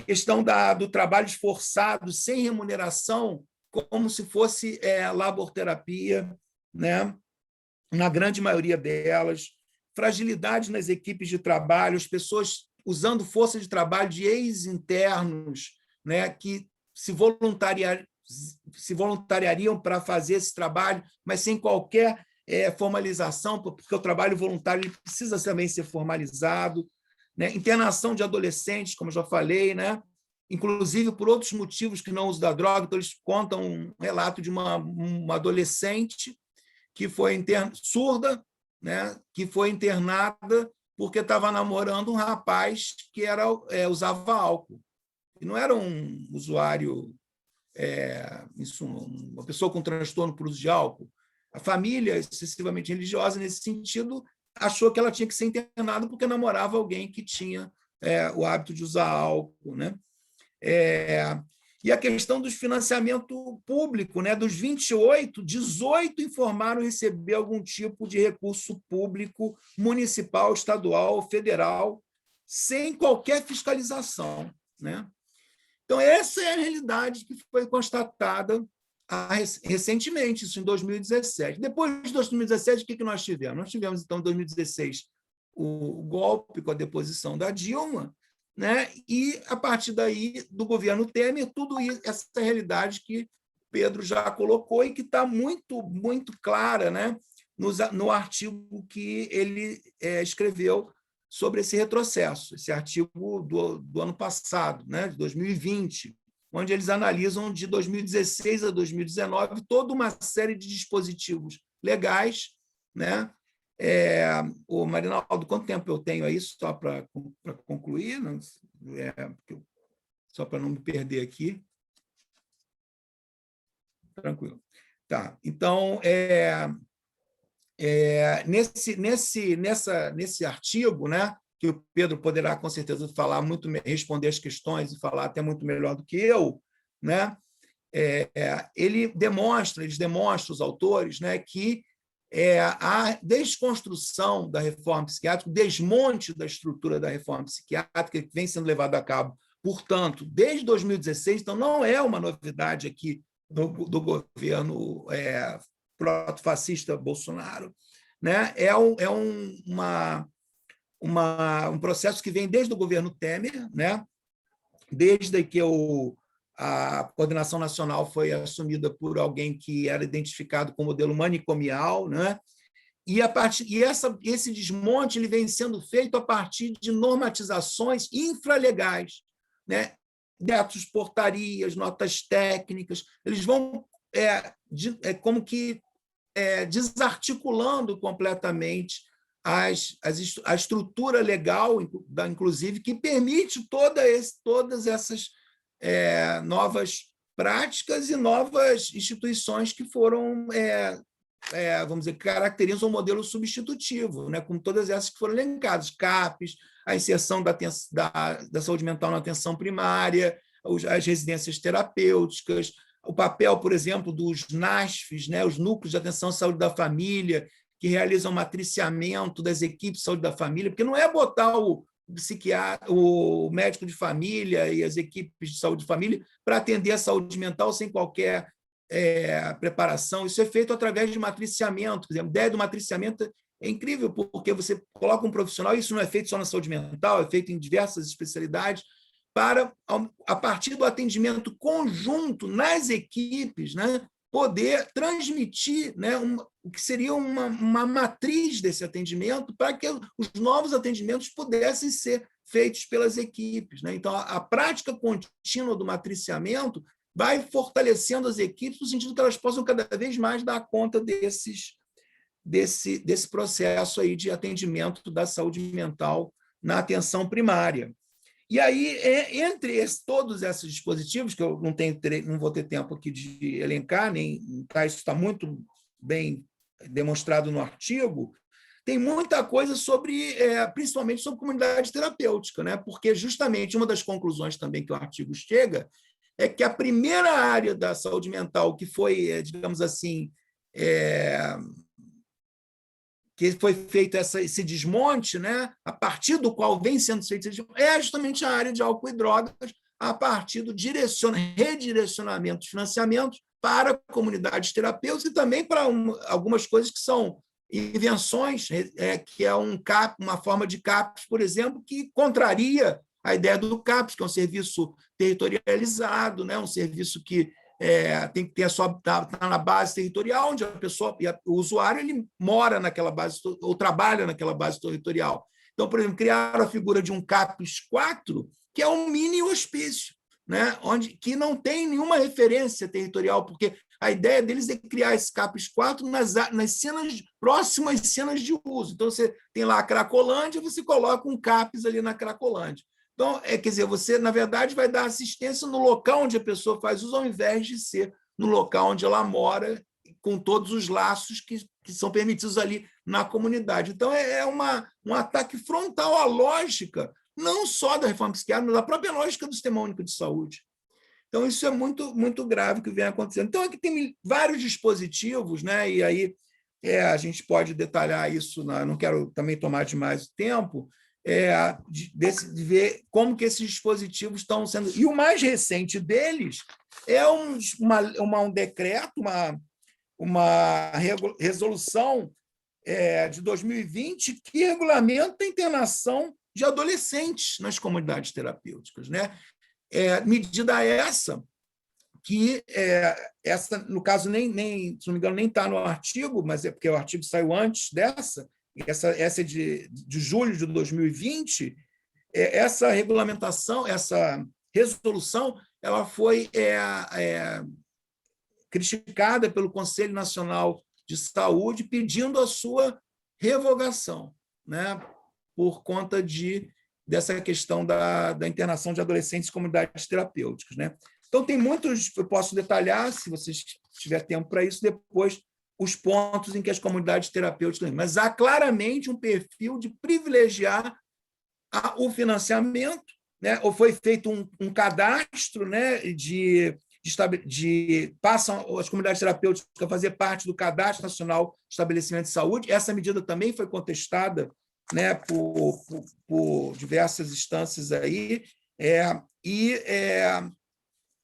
Questão do trabalho esforçado, sem remuneração, como se fosse laborterapia, né? Na grande maioria delas, fragilidade nas equipes de trabalho, as pessoas usando força de trabalho de ex-internos, né? Que se voluntariariam para fazer esse trabalho, mas sem qualquer formalização, porque o trabalho voluntário ele precisa também ser formalizado, né? Internação de adolescentes, como já falei, né? Inclusive por outros motivos que não uso da droga. Então, eles contam um relato de uma adolescente que foi surda, né? Que foi internada porque estava namorando um rapaz que usava álcool. E não era um usuário, uma pessoa com transtorno por uso de álcool. A família, excessivamente religiosa nesse sentido, achou que ela tinha que ser internada porque namorava alguém que tinha o hábito de usar álcool, né? E a questão do financiamento público, né? Dos 28, 18 informaram receber algum tipo de recurso público municipal, estadual, federal, sem qualquer fiscalização, né? Então, essa é a realidade que foi constatada recentemente, isso em 2017. Depois de 2017, o que nós tivemos? Nós tivemos, então, em 2016, o golpe com a deposição da Dilma, né? E, a partir daí, do governo Temer, tudo isso, essa realidade que Pedro já colocou e que está muito, muito clara, né? No artigo que ele escreveu sobre esse retrocesso, esse artigo do ano passado, né? De 2020, onde eles analisam de 2016 a 2019 toda uma série de dispositivos legais, né? Marinaldo, quanto tempo eu tenho aí, só para concluir? Não, só para não me perder aqui. Tranquilo. Tá, então, nesse artigo, né, que o Pedro poderá, com certeza, falar muito, responder as questões e falar até muito melhor do que eu, né? Eles demonstram, os autores, né, que a desconstrução da reforma psiquiátrica, o desmonte da estrutura da reforma psiquiátrica que vem sendo levado a cabo, portanto, desde 2016, então não é uma novidade aqui do governo proto-fascista Bolsonaro, né? Um processo que vem desde o governo Temer, né? Desde que a coordenação nacional foi assumida por alguém que era identificado com o modelo manicomial, né? Esse desmonte ele vem sendo feito a partir de normatizações infralegais, né? Decretos, portarias, notas técnicas, eles vão como que desarticulando completamente a estrutura legal, inclusive, que permite todas essas novas práticas e novas instituições que foram, vamos dizer, caracterizam o modelo substitutivo, né? Como todas essas que foram elencadas, CAPES, a inserção da saúde mental na atenção primária, as residências terapêuticas, o papel, por exemplo, dos NASFs, né? Os Núcleos de Atenção à Saúde da Família, que realizam matriciamento das equipes de saúde da família, porque não é botar o médico de família e as equipes de saúde de família para atender a saúde mental sem qualquer preparação. Isso é feito através de matriciamento. Por exemplo, a ideia do matriciamento é incrível, porque você coloca um profissional, isso não é feito só na saúde mental, é feito em diversas especialidades, para, a partir do atendimento conjunto nas equipes, né, poder transmitir, né, o que seria uma matriz desse atendimento para que os novos atendimentos pudessem ser feitos pelas equipes, né? Então, a prática contínua do matriciamento vai fortalecendo as equipes no sentido que elas possam cada vez mais dar conta desse processo aí de atendimento da saúde mental na atenção primária. E aí, entre todos esses dispositivos, que eu não vou ter tempo aqui de elencar, isso está muito bem demonstrado no artigo, tem muita coisa principalmente sobre comunidade terapêutica, né? Porque justamente uma das conclusões também que o artigo chega é que a primeira área da saúde mental que foi, digamos assim, que foi feito esse desmonte, né, a partir do qual vem sendo feito é justamente a área de álcool e drogas, a partir do redirecionamento dos financiamentos para comunidades terapêuticas e também para algumas coisas que são invenções, que é uma forma de CAPES, por exemplo, que contraria a ideia do CAPES, que é um serviço territorializado, né, um serviço que tem que ter tá na base territorial, onde a pessoa, o usuário, ele mora naquela base ou trabalha naquela base territorial. Então, por exemplo, criaram a figura de um CAPES 4, que é um mini hospício, né? Que não tem nenhuma referência territorial, porque a ideia deles é criar esse CAPES 4 nas próximas cenas de uso. Então, você tem lá a Cracolândia, você coloca um CAPES ali na Cracolândia. Então, quer dizer, você, na verdade, vai dar assistência no local onde a pessoa faz uso, ao invés de ser no local onde ela mora, com todos os laços que são permitidos ali na comunidade. Então, um ataque frontal à lógica, não só da reforma psiquiátrica, mas da própria lógica do Sistema Único de Saúde. Então, isso é muito, muito grave que vem acontecendo. Então, aqui tem vários dispositivos, né? E aí a gente pode detalhar isso, não quero também tomar demais o tempo, de ver como que esses dispositivos estão sendo... E o mais recente deles é um decreto, uma resolução de 2020 que regulamenta a internação de adolescentes nas comunidades terapêuticas, né? Medida essa que, no caso, se não me engano, nem está no artigo, mas é porque o artigo saiu antes dessa, essa é de julho de 2020, essa regulamentação, essa resolução, ela foi criticada pelo Conselho Nacional de Saúde, pedindo a sua revogação, né, por conta dessa questão da internação de adolescentes em comunidades terapêuticas, né? Então, tem muitos, eu posso detalhar, se vocês tiver tempo para isso, depois, os pontos em que as comunidades terapêuticas... Mas há claramente um perfil de privilegiar o financiamento, né? Ou foi feito um cadastro, né, passam as comunidades terapêuticas a fazer parte do Cadastro Nacional de Estabelecimento de Saúde. Essa medida também foi contestada, né, por diversas instâncias aí,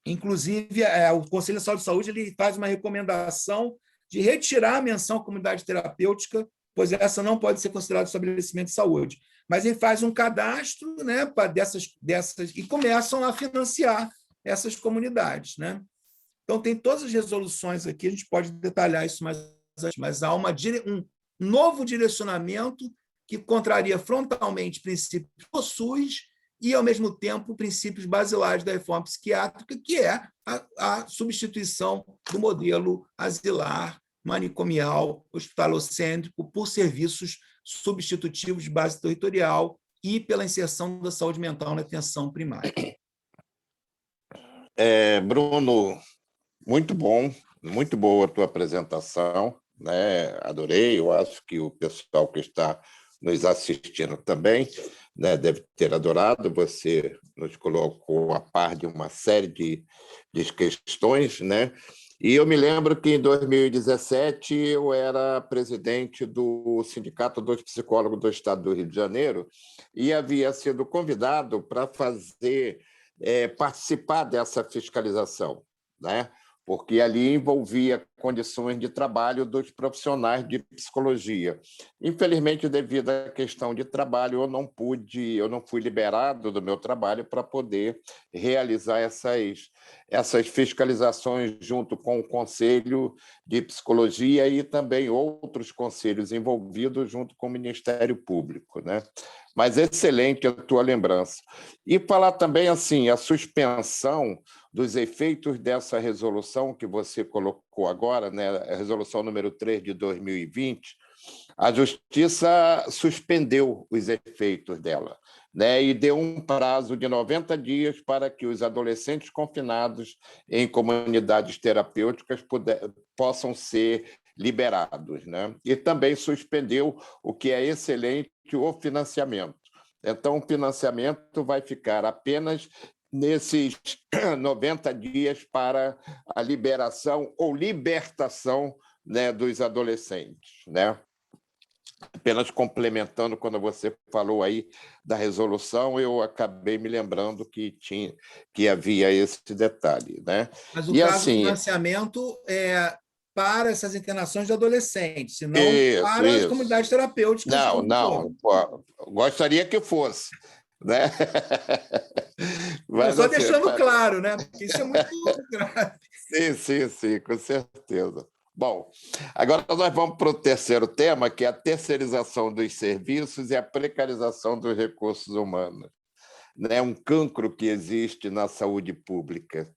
inclusive o Conselho Nacional de Saúde ele faz uma recomendação de retirar a menção comunidade terapêutica, pois essa não pode ser considerada estabelecimento de saúde. Mas ele faz um cadastro, né, dessas e começam a financiar essas comunidades, né? Então, tem todas as resoluções aqui, a gente pode detalhar isso mais, mas há um novo direcionamento que contraria frontalmente princípios do SUS e, ao mesmo tempo, princípios basilares da reforma psiquiátrica, que é a substituição do modelo asilar, manicomial, hospitalocêntrico, por serviços substitutivos de base territorial e pela inserção da saúde mental na atenção primária. Bruno, muito bom, muito boa a tua apresentação, né? Adorei, eu acho que o pessoal que está nos assistindo também, né, deve ter adorado. Você nos colocou a par de uma série de questões, né? E eu me lembro que, em 2017, eu era presidente do Sindicato dos Psicólogos do Estado do Rio de Janeiro e havia sido convidado para participar dessa fiscalização, né? Porque ali envolvia condições de trabalho dos profissionais de psicologia. Infelizmente, devido à questão de trabalho, eu não fui liberado do meu trabalho para poder realizar essas fiscalizações junto com o Conselho de Psicologia e também outros conselhos envolvidos junto com o Ministério Público, né? Mas excelente a tua lembrança. E falar também assim, a suspensão dos efeitos dessa resolução que você colocou agora, né, a resolução número 3 de 2020, a Justiça suspendeu os efeitos dela, né, e deu um prazo de 90 dias para que os adolescentes confinados em comunidades terapêuticas possam ser liberados, né? E também suspendeu, o que é excelente, o financiamento. Então, o financiamento vai ficar apenas nesses 90 dias para a liberação ou libertação, né, dos adolescentes, né? Apenas complementando, quando você falou aí da resolução, eu acabei me lembrando que havia esse detalhe, né? Mas o E caso do assim, financiamento é para essas internações de adolescentes, e não isso, para as isso. comunidades terapêuticas Não, como um não, todo. pô, gostaria que fosse, né? Não, Mas só assim, deixando claro, né? Porque isso é muito grave. sim, com certeza. Bom, agora nós vamos para o terceiro tema, que é a terceirização dos serviços e a precarização dos recursos humanos. Né? Um cancro que existe na saúde pública.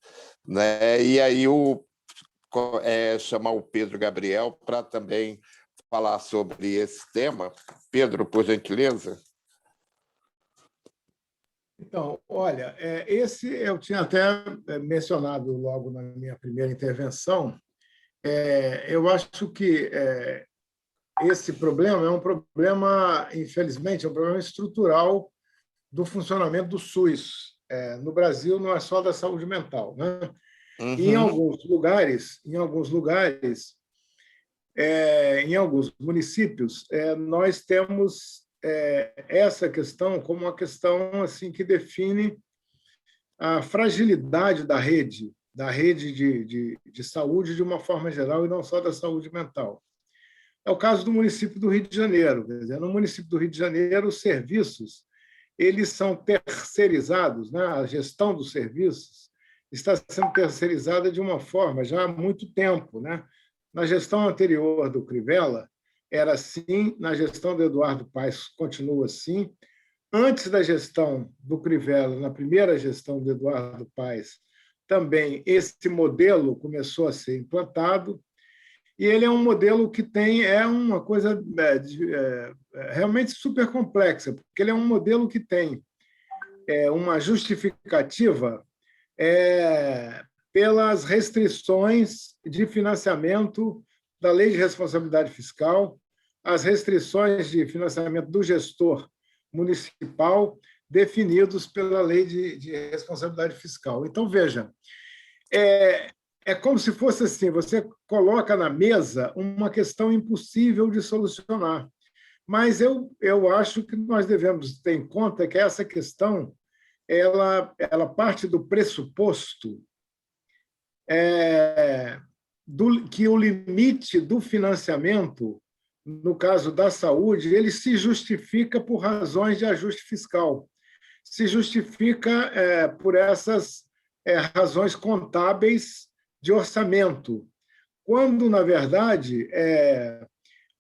Né? E aí chamar o Pedro Gabriel para também falar sobre esse tema. Pedro, por gentileza. Então, olha, esse eu tinha até mencionado logo na minha primeira intervenção. Eu acho que esse problema é um problema, infelizmente, é um problema estrutural do funcionamento do SUS. No Brasil, não é só da saúde mental, né? E em alguns lugares, em alguns municípios, nós temos essa questão como uma questão assim que define a fragilidade da rede de saúde de uma forma geral e não só da saúde mental. É o caso do município do Rio de Janeiro. Quer dizer, no município do Rio de Janeiro, os serviços eles são terceirizados, né? A gestão dos serviços está sendo terceirizada de uma forma já há muito tempo, né? Na gestão anterior do Crivella era assim, na gestão do Eduardo Paes continua assim. Antes da gestão do Crivella, na primeira gestão do Eduardo Paes, também esse modelo começou a ser implantado. E ele é um modelo que é uma coisa realmente super complexa, porque ele é um modelo que tem uma justificativa pelas restrições de financiamento da Lei de Responsabilidade Fiscal, as restrições de financiamento do gestor municipal definidos pela Lei de Responsabilidade Fiscal. Então, veja, é como se fosse assim, você coloca na mesa uma questão impossível de solucionar. Mas eu acho que nós devemos ter em conta que essa questão ela parte do pressuposto que o limite do financiamento, no caso da saúde, ele se justifica por razões de ajuste fiscal, se justifica por essas razões contábeis de orçamento, quando, na verdade,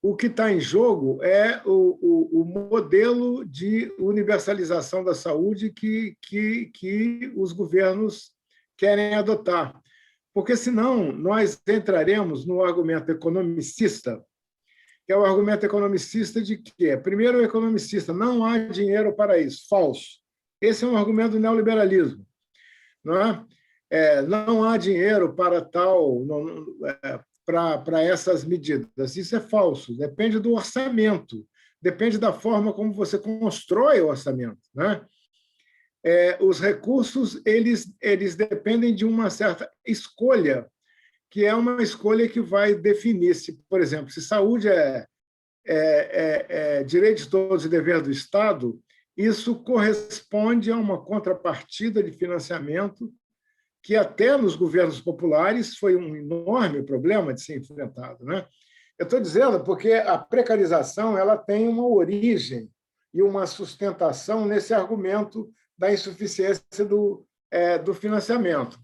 o que está em jogo é o modelo de universalização da saúde que os governos querem adotar. Porque, senão, nós entraremos no argumento economicista, que é o argumento economicista de que, primeiro, o economicista, não há dinheiro para isso, falso. Esse é um argumento do neoliberalismo. Não é? Não há dinheiro para tal, para essas medidas. Isso é falso. Depende do orçamento, depende da forma como você constrói o orçamento, né? Os recursos eles dependem de uma certa escolha, que é uma escolha que vai definir se, por exemplo, se saúde é direito de todos e dever do Estado, isso corresponde a uma contrapartida de financiamento que até nos governos populares foi um enorme problema de ser enfrentado, né? Eu estou dizendo porque a precarização ela tem uma origem e uma sustentação nesse argumento da insuficiência do financiamento.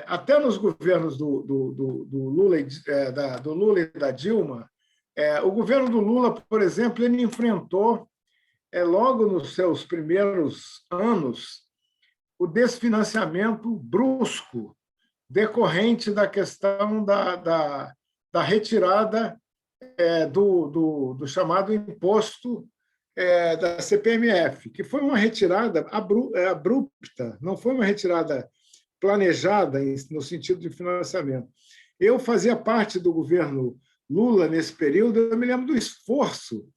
Até nos governos do Lula e da Dilma, o governo do Lula, por exemplo, ele enfrentou, logo nos seus primeiros anos, o desfinanciamento brusco decorrente da questão da retirada do chamado imposto da CPMF, que foi uma retirada abrupta, não foi uma retirada planejada no sentido de financiamento. Eu fazia parte do governo Lula nesse período, eu me lembro do esforço,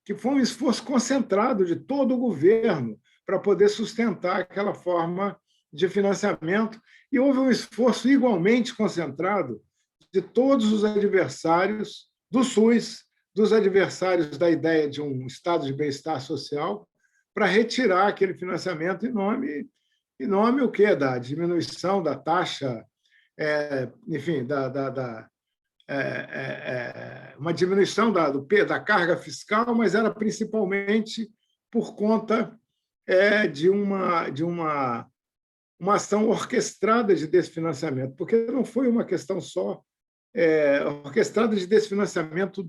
que foi um esforço concentrado de todo o governo para poder sustentar aquela forma de financiamento, e houve um esforço igualmente concentrado de todos os adversários do SUS, dos adversários da ideia de um estado de bem-estar social para retirar aquele financiamento em nome o quê? Da diminuição da taxa, enfim, uma diminuição da carga fiscal, mas era principalmente por conta de uma ação orquestrada de desfinanciamento, porque não foi uma questão só orquestrada de desfinanciamento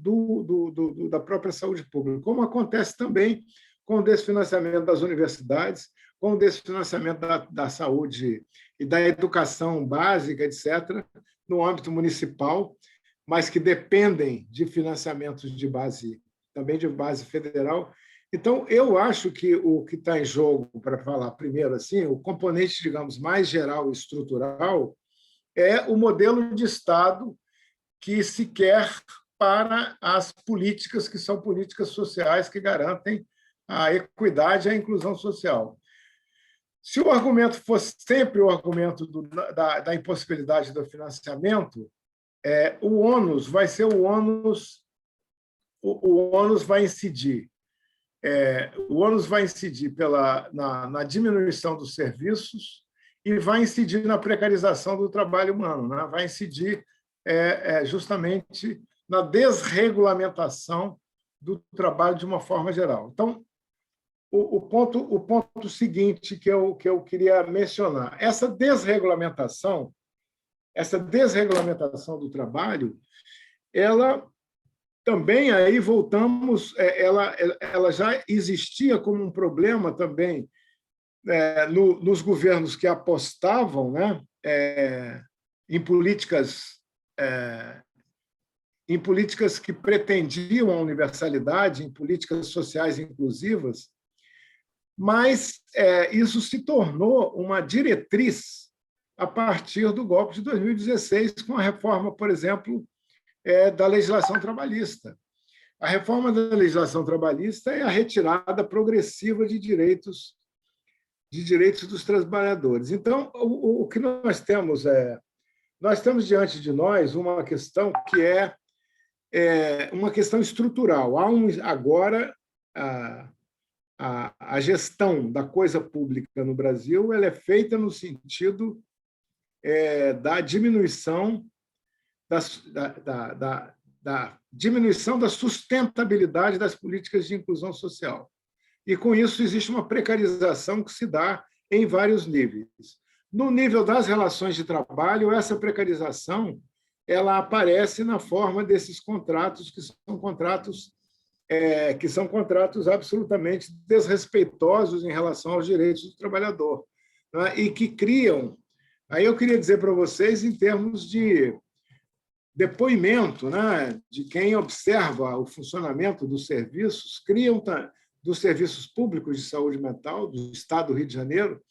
da própria saúde pública, como acontece também com o desfinanciamento das universidades, com o desfinanciamento da saúde e da educação básica, etc., no âmbito municipal, mas que dependem de financiamentos de base, também de base federal. Então, eu acho que o que está em jogo, para falar primeiro assim, o componente, digamos, mais geral e estrutural é o modelo de Estado que se quer para as políticas que são políticas sociais que garantem a equidade e a inclusão social. Se o argumento fosse sempre o argumento da impossibilidade do financiamento, o ônus vai ser o ônus vai incidir. O ônus vai incidir na diminuição dos serviços e vai incidir na precarização do trabalho humano, né? Vai incidir justamente na desregulamentação do trabalho de uma forma geral. Então, o ponto seguinte que eu queria mencionar, essa desregulamentação do trabalho, ela também, aí voltamos, ela já existia como um problema também nos governos que apostavam, né, em políticas que pretendiam a universalidade, em políticas sociais inclusivas, mas isso se tornou uma diretriz a partir do golpe de 2016, com a reforma, por exemplo, da legislação trabalhista. A reforma da legislação trabalhista é a retirada progressiva de direitos dos trabalhadores. Então, o que nós temos nós temos diante de nós uma questão que é uma questão estrutural. Agora, a gestão da coisa pública no Brasil ela é feita no sentido da diminuição da diminuição da sustentabilidade das políticas de inclusão social. E, com isso, existe uma precarização que se dá em vários níveis. No nível das relações de trabalho, essa precarização ela aparece na forma desses contratos, que são contratos absolutamente desrespeitosos em relação aos direitos do trabalhador, né? E que criam... Aí eu queria dizer para vocês, em termos de depoimento, né, de quem observa o funcionamento dos serviços, dos serviços públicos de saúde mental do Estado do Rio de Janeiro,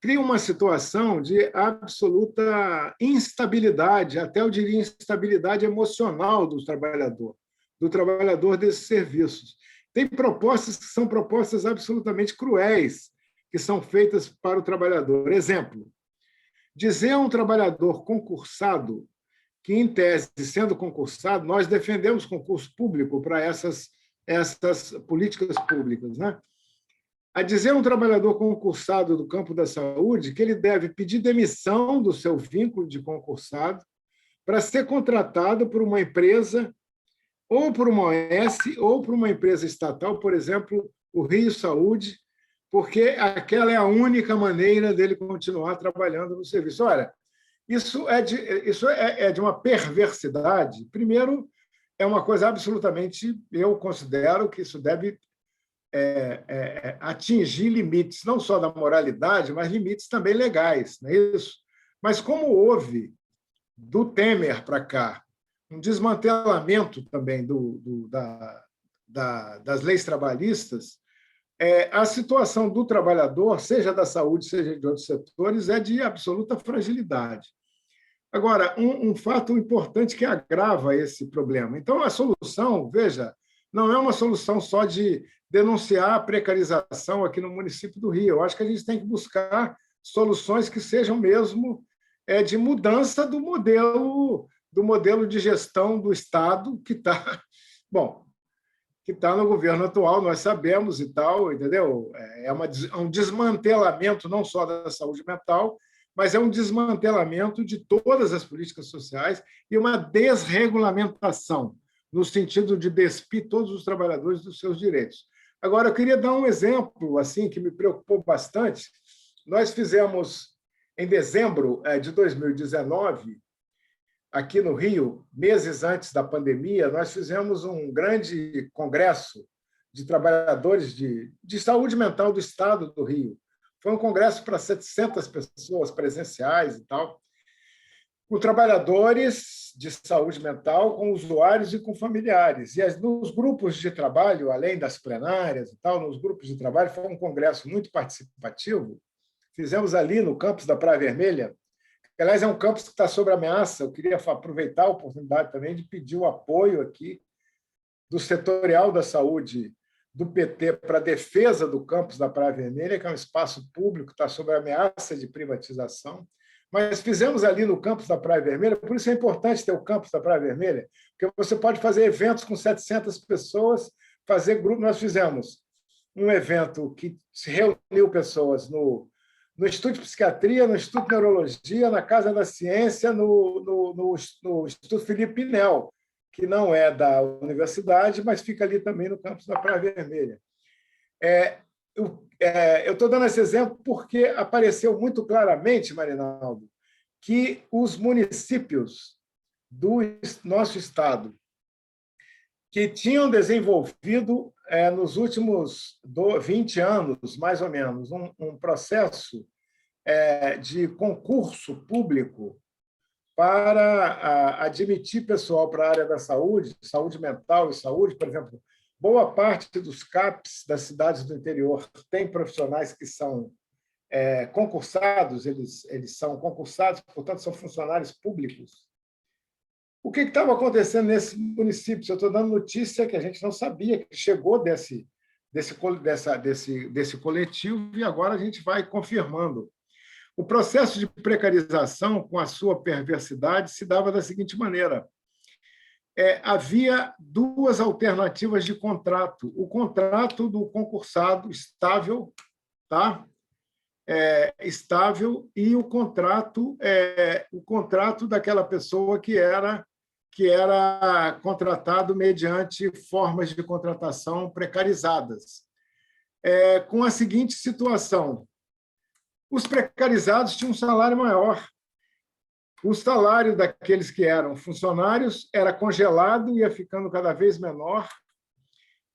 cria uma situação de absoluta instabilidade, até eu diria instabilidade emocional do trabalhador desses serviços. Tem propostas que são propostas absolutamente cruéis, que são feitas para o trabalhador. Exemplo, dizer a um trabalhador concursado que, em tese, sendo concursado, nós defendemos concurso público para essas políticas públicas, né? A dizer a um trabalhador concursado do campo da saúde que ele deve pedir demissão do seu vínculo de concursado para ser contratado por uma empresa, ou por uma OS, ou por uma empresa estatal, por exemplo, o Rio Saúde, porque aquela é a única maneira dele continuar trabalhando no serviço. Olha, isso é de uma perversidade. Primeiro, é uma coisa absolutamente... Eu considero que isso deve atingir limites, não só da moralidade, mas limites também legais, não é isso? Mas como houve, do Temer para cá, um desmantelamento também das leis trabalhistas, a situação do trabalhador, seja da saúde, seja de outros setores, é de absoluta fragilidade. Agora, um fato importante que agrava esse problema. Então, a solução, veja, não é uma solução só de denunciar a precarização aqui no município do Rio. Eu acho que a gente tem que buscar soluções que sejam mesmo de mudança do modelo de gestão do Estado, que está Bom, que está no governo atual, nós sabemos e tal, entendeu? É um desmantelamento não só da saúde mental, mas é um desmantelamento de todas as políticas sociais e uma desregulamentação, no sentido de despir todos os trabalhadores dos seus direitos. Agora, eu queria dar um exemplo assim que me preocupou bastante. Nós fizemos, em dezembro de 2019, aqui no Rio, meses antes da pandemia, nós fizemos um grande congresso de trabalhadores de saúde mental do Estado do Rio. Foi um congresso para 700 pessoas presenciais e tal, com trabalhadores de saúde mental, com usuários e com familiares. E nos grupos de trabalho, além das plenárias e tal, nos grupos de trabalho, foi um congresso muito participativo. Fizemos ali no campus da Praia Vermelha, que, aliás, é um campus que está sob ameaça. Eu queria aproveitar a oportunidade também de pedir o apoio aqui do setorial da saúde do PT para a defesa do campus da Praia Vermelha, que é um espaço público que está sob ameaça de privatização. Mas fizemos ali no campus da Praia Vermelha, por isso é importante ter o campus da Praia Vermelha, porque você pode fazer eventos com 700 pessoas, fazer grupo. Nós fizemos um evento que se reuniu pessoas no Instituto de Psiquiatria, no Instituto de Neurologia, na Casa da Ciência, no Instituto Felipe Pinel, que não é da universidade, mas fica ali também no campus da Praia Vermelha. Eu estou dando esse exemplo porque apareceu muito claramente, Marinaldo, que os municípios do nosso estado que tinham desenvolvido, nos últimos 20 anos, mais ou menos, um processo de concurso público para admitir pessoal para a área da saúde, saúde mental e saúde, por exemplo. Boa parte dos CAPs das cidades do interior tem profissionais que são concursados, eles são concursados, portanto, são funcionários públicos. O que estava acontecendo nesse município? Eu estou dando notícia que a gente não sabia, que chegou desse coletivo, e agora a gente vai confirmando. O processo de precarização, com a sua perversidade, se dava da seguinte maneira. Havia duas alternativas de contrato. O contrato do concursado estável, tá? Estável, e o contrato daquela pessoa que era contratado mediante formas de contratação precarizadas. Com a seguinte situação: os precarizados tinham um salário maior. O salário daqueles que eram funcionários era congelado e ia ficando cada vez menor.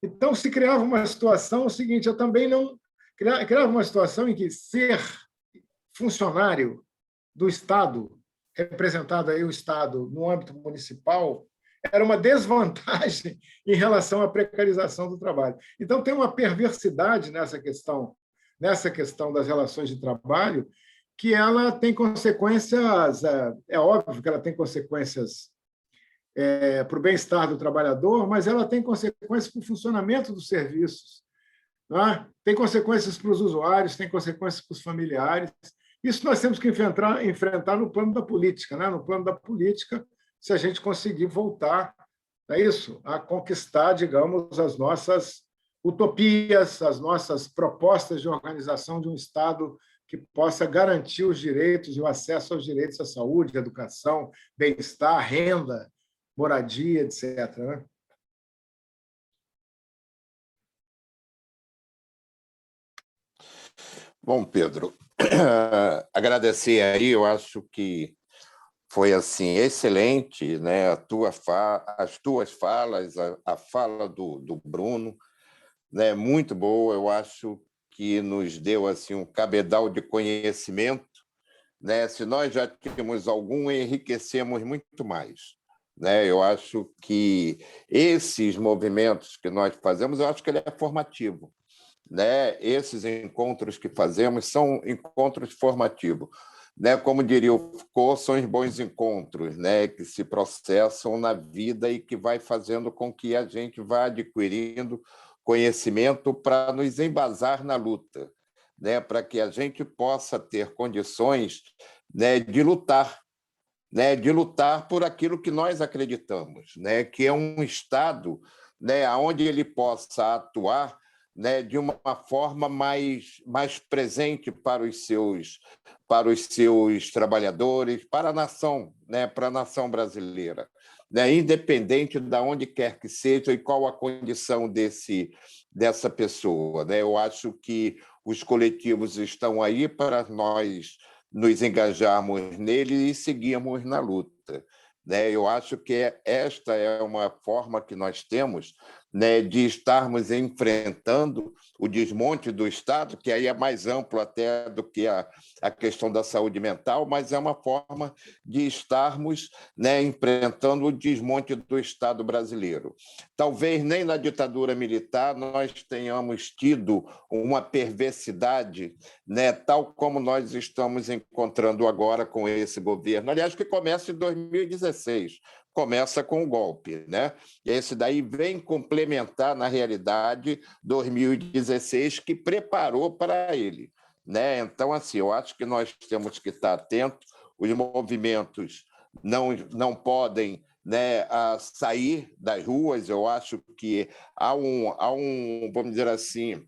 Então, se criava uma situação o seguinte: eu também não... Criava uma situação em que ser funcionário do Estado, representado aí o Estado no âmbito municipal, era uma desvantagem em relação à precarização do trabalho. Então, tem uma perversidade nessa questão das relações de trabalho, que ela tem consequências, é óbvio que ela tem consequências para o bem-estar do trabalhador, mas ela tem consequências para o funcionamento dos serviços, né? Tem consequências para os usuários, tem consequências para os familiares. Isso nós temos que enfrentar no plano da política, né? No plano da política, se a gente conseguir voltar a conquistar, digamos, as nossas utopias, as nossas propostas de organização de um Estado que possa garantir os direitos e o acesso aos direitos à saúde, educação, bem-estar, renda, moradia, etc., né? Bom, Pedro, agradecer aí, eu acho que foi assim excelente, né? As tuas falas, a fala do Bruno, né? Muito boa. Eu acho que nos deu assim um cabedal de conhecimento, né? Se nós já tínhamos algum, enriquecemos muito mais, né? Eu acho que esses movimentos que nós fazemos, eu acho que ele é formativo, né? Esses encontros que fazemos são encontros formativos, né? Como diria o Foucault, são os bons encontros, né? Que se processam na vida e que vai fazendo com que a gente vá adquirindo conhecimento para nos embasar na luta, né? Para que a gente possa ter condições, né, de lutar, né? De lutar por aquilo que nós acreditamos, né? Que é um Estado né, onde ele possa atuar, né, de uma forma mais presente para os seus trabalhadores, para a nação, né, para a nação brasileira, né, independente de onde quer que seja e qual a condição dessa pessoa, né? Eu acho que os coletivos estão aí para nós nos engajarmos nele e seguirmos na luta, né? Eu acho que esta é uma forma que nós temos, né, de estarmos enfrentando o desmonte do Estado, que aí é mais amplo até do que a questão da saúde mental, mas é uma forma de estarmos, né, enfrentando o desmonte do Estado brasileiro. Talvez nem na ditadura militar nós tenhamos tido uma perversidade, né, tal como nós estamos encontrando agora com esse governo. Aliás, que começa em 2016. Começa com o golpe, né? E esse daí vem complementar, na realidade, 2016, que preparou para ele, né? Então, assim, eu acho que nós temos que estar atentos, os movimentos não podem, né, sair das ruas. Eu acho que há um, vamos dizer assim,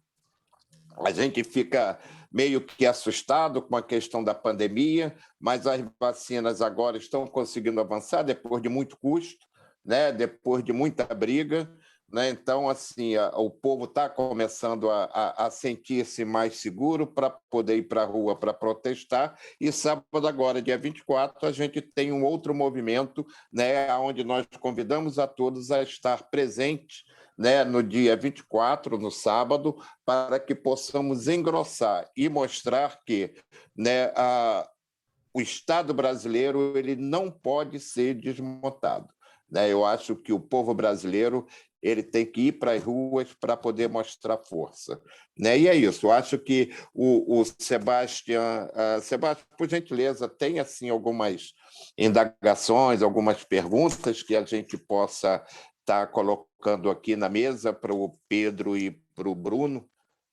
a gente fica meio que assustado com a questão da pandemia, mas as vacinas agora estão conseguindo avançar depois de muito custo, né? Depois de muita briga, né? Então, assim, o povo está começando a sentir-se mais seguro para poder ir para a rua para protestar. E sábado agora, dia 24, a gente tem um outro movimento, né, onde nós convidamos a todos a estar presentes, né, no dia 24, no sábado, para que possamos engrossar e mostrar que, né, o Estado brasileiro ele não pode ser desmontado, né? Eu acho que o povo brasileiro ele tem que ir para as ruas para poder mostrar força, né? E é isso. Eu acho que o Sebastião, por gentileza, tem assim algumas indagações, algumas perguntas que a gente possa estar colocando aqui na mesa para o Pedro e para o Bruno.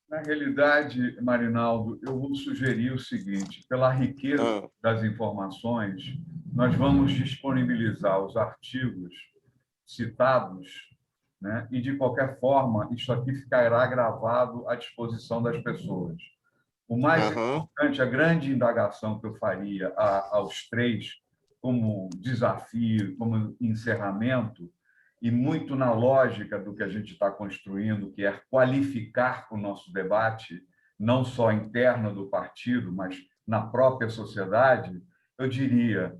Na realidade, Marinaldo, eu vou sugerir o seguinte: pela riqueza das informações, nós vamos disponibilizar os artigos citados, né? E, de qualquer forma, isso aqui ficará gravado à disposição das pessoas. O mais importante, a grande indagação que eu faria aos três, como desafio, como encerramento, e muito na lógica do que a gente está construindo, que é qualificar o nosso debate, não só interno do partido, mas na própria sociedade, eu diria,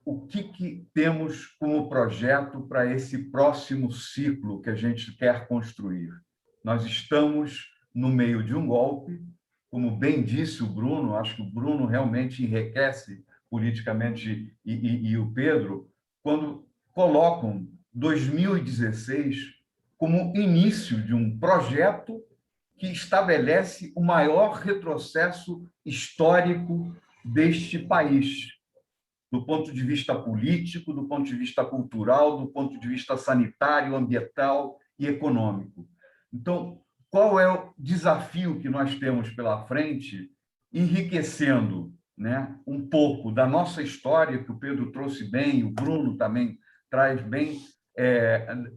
o que temos como projeto para esse próximo ciclo que a gente quer construir? Nós estamos no meio de um golpe, como bem disse o Bruno, acho que o Bruno realmente enriquece politicamente, e o Pedro, quando colocam 2016 como início de um projeto que estabelece o maior retrocesso histórico deste país, do ponto de vista político, do ponto de vista cultural, do ponto de vista sanitário, ambiental e econômico. Então, qual é o desafio que nós temos pela frente, enriquecendo, né, um pouco da nossa história, que o Pedro trouxe bem, o Bruno também traz bem,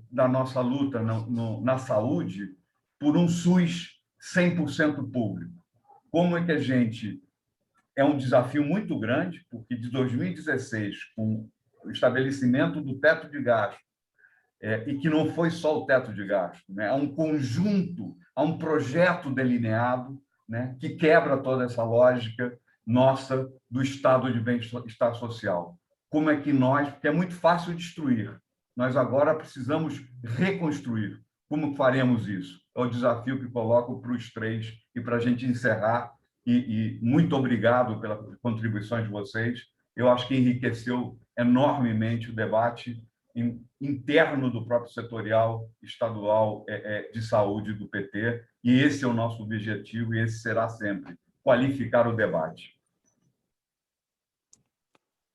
da nossa luta na saúde, por um SUS 100% público. Como é que a gente... É um desafio muito grande, porque de 2016, com o estabelecimento do teto de gasto, e que não foi só o teto de gasto, né? Há um conjunto, há um projeto delineado, né, que quebra toda essa lógica nossa do estado de bem-estar social. Como é que nós... Porque é muito fácil destruir. Nós agora precisamos reconstruir. Como faremos isso? É o desafio que coloco para os três e para a gente encerrar. E muito obrigado pelas contribuições de vocês. Eu acho que enriqueceu enormemente o debate interno do próprio setorial estadual de saúde do PT, e esse é o nosso objetivo, e esse será sempre, qualificar o debate.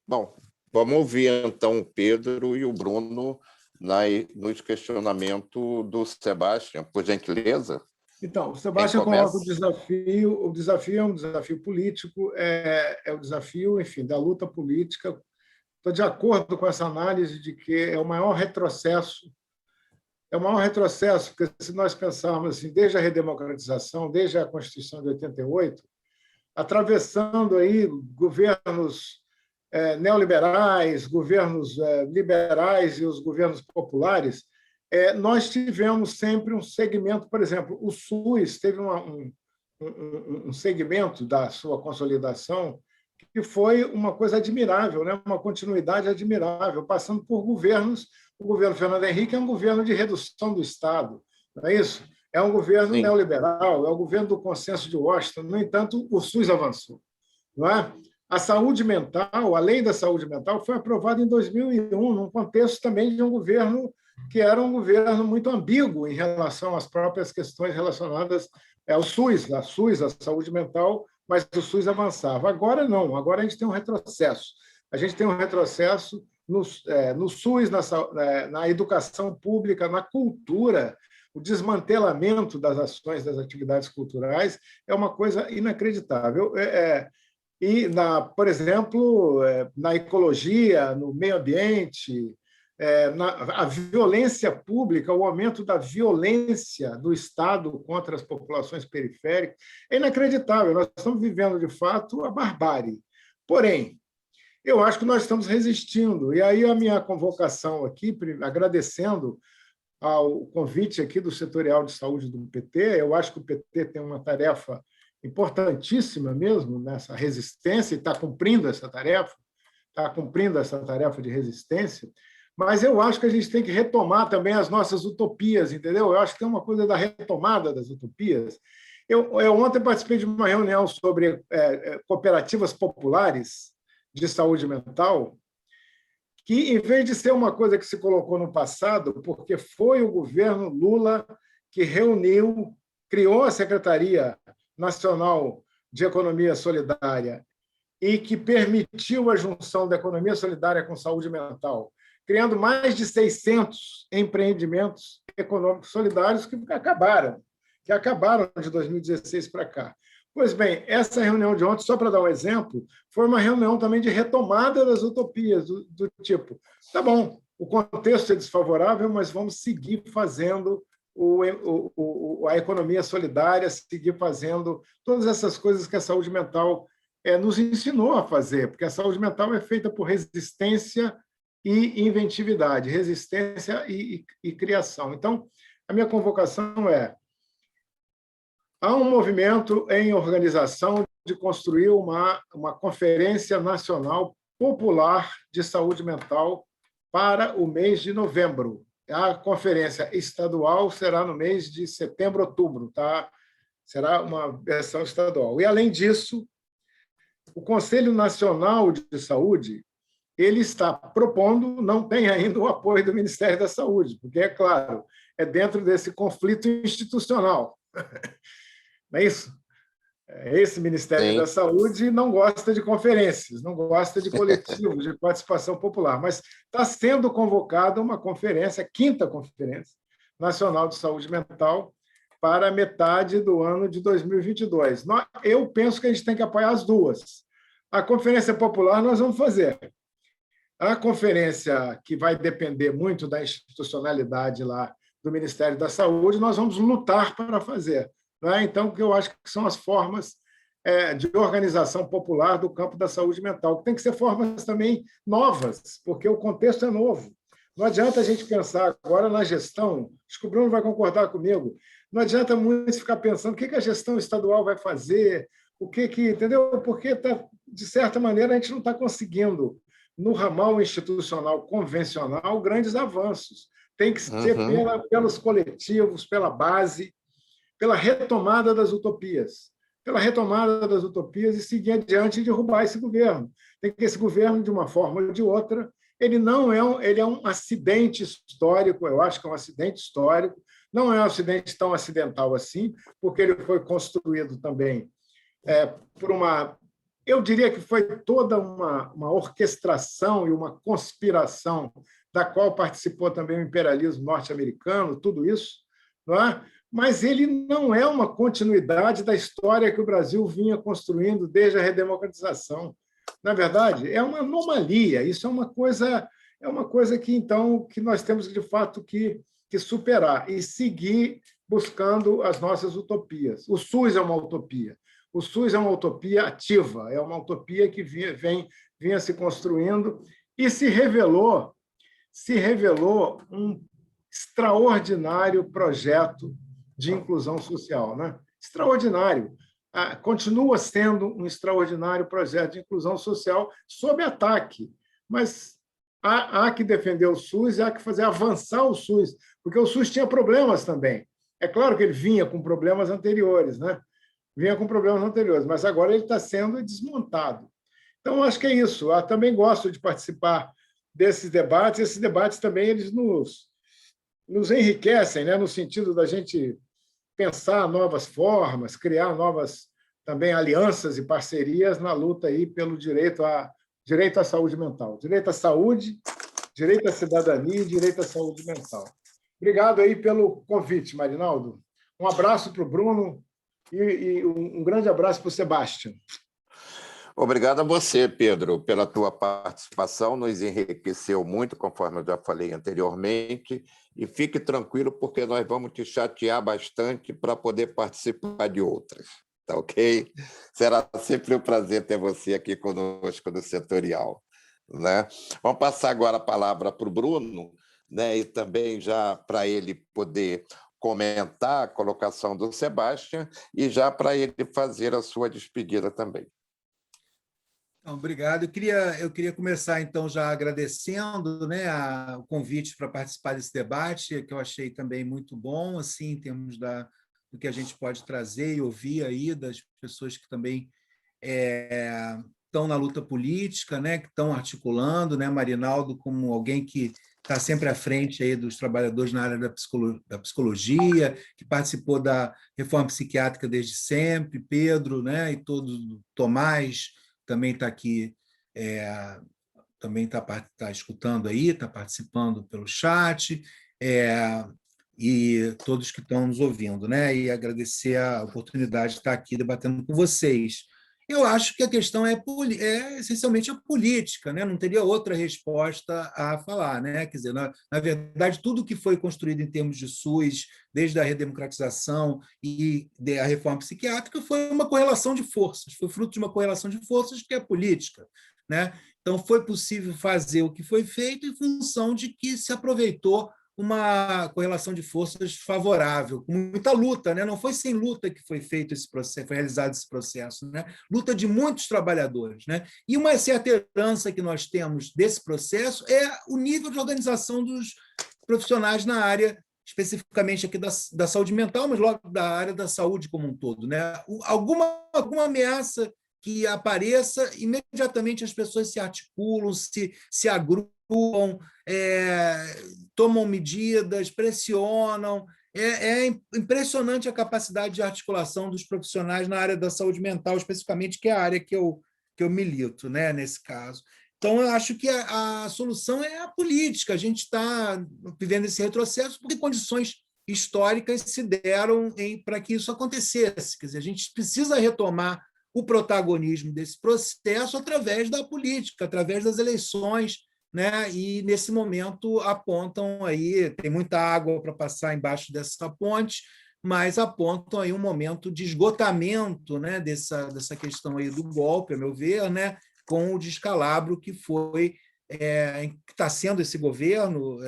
Bom, vamos ouvir, então, o Pedro e o Bruno nos questionamentos do Sebastião, por gentileza. Então, o Sebastião coloca o desafio é um desafio político, é o desafio, enfim, da luta política. Estou de acordo com essa análise de que é o maior retrocesso é o maior retrocesso, porque se nós pensarmos assim, desde a redemocratização, desde a Constituição de 88, atravessando aí governos neoliberais, governos liberais e os governos populares, nós tivemos sempre um segmento, por exemplo, o SUS teve um segmento da sua consolidação que foi uma coisa admirável, né? Uma continuidade admirável, passando por governos. O governo Fernando Henrique é um governo de redução do Estado, não é isso? É um governo Sim. neoliberal, é o governo do consenso de Washington. No entanto, o SUS avançou, não é? A saúde mental, a lei da saúde mental, foi aprovada em 2001, num contexto também de um governo que era um governo muito ambíguo em relação às próprias questões relacionadas ao SUS, a saúde mental, mas o SUS avançava. Agora não, agora a gente tem um retrocesso. A gente tem um retrocesso no SUS, na educação pública, na cultura. O desmantelamento das ações, das atividades culturais é uma coisa inacreditável. E, por exemplo, na ecologia, no meio ambiente, a violência pública, o aumento da violência do Estado contra as populações periféricas, é inacreditável. Nós estamos vivendo, de fato, a barbárie. Porém, eu acho que nós estamos resistindo. E aí a minha convocação aqui, agradecendo ao convite aqui do Setorial de Saúde do PT, eu acho que o PT tem uma tarefa importantíssima mesmo nessa resistência, e está cumprindo essa tarefa de resistência, mas eu acho que a gente tem que retomar também as nossas utopias, entendeu? Eu acho que tem uma coisa da retomada das utopias. Eu ontem participei de uma reunião sobre cooperativas populares de saúde mental, que, em vez de ser uma coisa que se colocou no passado, porque foi o governo Lula que criou a Secretaria Nacional de Economia Solidária e que permitiu a junção da economia solidária com saúde mental, criando mais de 600 empreendimentos econômicos solidários que acabaram de 2016 para cá. Pois bem, essa reunião de ontem, só para dar um exemplo, foi uma reunião também de retomada das utopias, do tipo, tá bom, o contexto é desfavorável, mas vamos seguir fazendo a economia solidária, seguir fazendo todas essas coisas que a saúde mental nos ensinou a fazer, porque a saúde mental é feita por resistência e inventividade, resistência e criação. Então, a minha convocação há um movimento em organização de construir uma conferência nacional popular de saúde mental para o mês de novembro. A conferência estadual será no mês de setembro, outubro, tá? Será uma versão estadual. E, além disso, o Conselho Nacional de Saúde ele está propondo, não tem ainda o apoio do Ministério da Saúde, porque, é claro, é dentro desse conflito institucional. Não é isso? Esse Ministério da Saúde não gosta de conferências, não gosta de coletivos, de participação popular, mas está sendo convocada uma conferência, a 5ª Conferência Nacional de Saúde Mental, para metade do ano de 2022. Eu penso que a gente tem que apoiar as duas. A Conferência Popular nós vamos fazer. A conferência, que vai depender muito da institucionalidade lá do Ministério da Saúde, nós vamos lutar para fazer. Então, o que eu acho que são as formas de organização popular do campo da saúde mental, que tem que ser formas também novas, porque o contexto é novo. Não adianta a gente pensar agora na gestão, acho que o Bruno vai concordar comigo, não adianta muito ficar pensando o que a gestão estadual vai fazer, entendeu? Porque, de certa maneira, a gente não está conseguindo, no ramal institucional convencional, grandes avanços. Tem que ser pelos coletivos, pela base, pela retomada das utopias. Pela retomada das utopias e seguir adiante e derrubar esse governo. Tem que esse governo, de uma forma ou de outra, ele é um acidente histórico, eu acho que é um acidente histórico, não é um acidente tão acidental assim, porque ele foi construído também por eu diria que foi toda uma orquestração e uma conspiração da qual participou também o imperialismo norte-americano, tudo isso, não é? Mas ele não é uma continuidade da história que o Brasil vinha construindo desde a redemocratização. Na verdade, é uma anomalia, isso é uma coisa que, então, que nós temos, de fato, que que superar e seguir buscando as nossas utopias. O SUS é uma utopia. O SUS é uma utopia ativa, é uma utopia que vinha se construindo e se revelou um extraordinário projeto de inclusão social, né? Extraordinário. Continua sendo um extraordinário projeto de inclusão social sob ataque, mas há que defender o SUS e há que fazer avançar o SUS, porque o SUS tinha problemas também. É claro que ele vinha com problemas anteriores, né? Mas agora ele está sendo desmontado. Então, acho que é isso. Eu também gosto de participar desses debates. Esses debates também eles nos enriquecem, né? No sentido da gente pensar novas formas, criar novas também alianças e parcerias na luta aí pelo direito à saúde mental. Direito à saúde, direito à cidadania e direito à saúde mental. Obrigado aí pelo convite, Marinaldo. Um abraço para o Bruno e um grande abraço para o Sebastião. Obrigado a você, Pedro, pela tua participação, nos enriqueceu muito, conforme eu já falei anteriormente, e fique tranquilo, porque nós vamos te chatear bastante para poder participar de outras, tá ok? Será sempre um prazer ter você aqui conosco no Setorial, né? Vamos passar agora a palavra para o Bruno, né? E também já para ele poder comentar a colocação do Sebastião e já para ele fazer a sua despedida também. Obrigado. Eu queria começar, então, já agradecendo, né, o convite para participar desse debate, que eu achei também muito bom, assim, em termos do que a gente pode trazer e ouvir aí das pessoas que também estão na luta política, né, que estão articulando, né, Marinaldo como alguém que está sempre à frente aí dos trabalhadores na área da psicologia, que participou da reforma psiquiátrica desde sempre, Pedro, né, e todo Tomás também está aqui, também está escutando aí, está participando pelo chat, e todos que estão nos ouvindo, né? E agradecer a oportunidade de estar aqui debatendo com vocês. Eu acho que a questão é essencialmente a política, né? Não teria outra resposta a falar, né? Quer dizer, na verdade, tudo que foi construído em termos de SUS, desde a redemocratização e a reforma psiquiátrica, foi uma correlação de forças, foi fruto de uma correlação de forças que é a política, né? Então, foi possível fazer o que foi feito em função de que se aproveitou uma correlação de forças favorável, com muita luta, né? Não foi sem luta que foi feito esse processo, foi realizado esse processo, né? Luta de muitos trabalhadores, né? E uma certa herança que nós temos desse processo é o nível de organização dos profissionais na área, especificamente aqui da saúde mental, mas logo da área da saúde como um todo, né? Alguma ameaça que apareça, imediatamente as pessoas se articulam, se agrupam, tomam medidas, pressionam. É impressionante a capacidade de articulação dos profissionais na área da saúde mental, especificamente, que é a área que eu milito, né, nesse caso. Então, eu acho que a solução é a política. A gente está vivendo esse retrocesso porque condições históricas se deram para que isso acontecesse. Quer dizer, a gente precisa retomar o protagonismo desse processo através da política, através das eleições, né? E, nesse momento, apontam aí, tem muita água para passar embaixo dessa ponte, mas apontam aí um momento de esgotamento, né, dessa questão aí do golpe, a meu ver, né, com o descalabro que foi que está sendo esse governo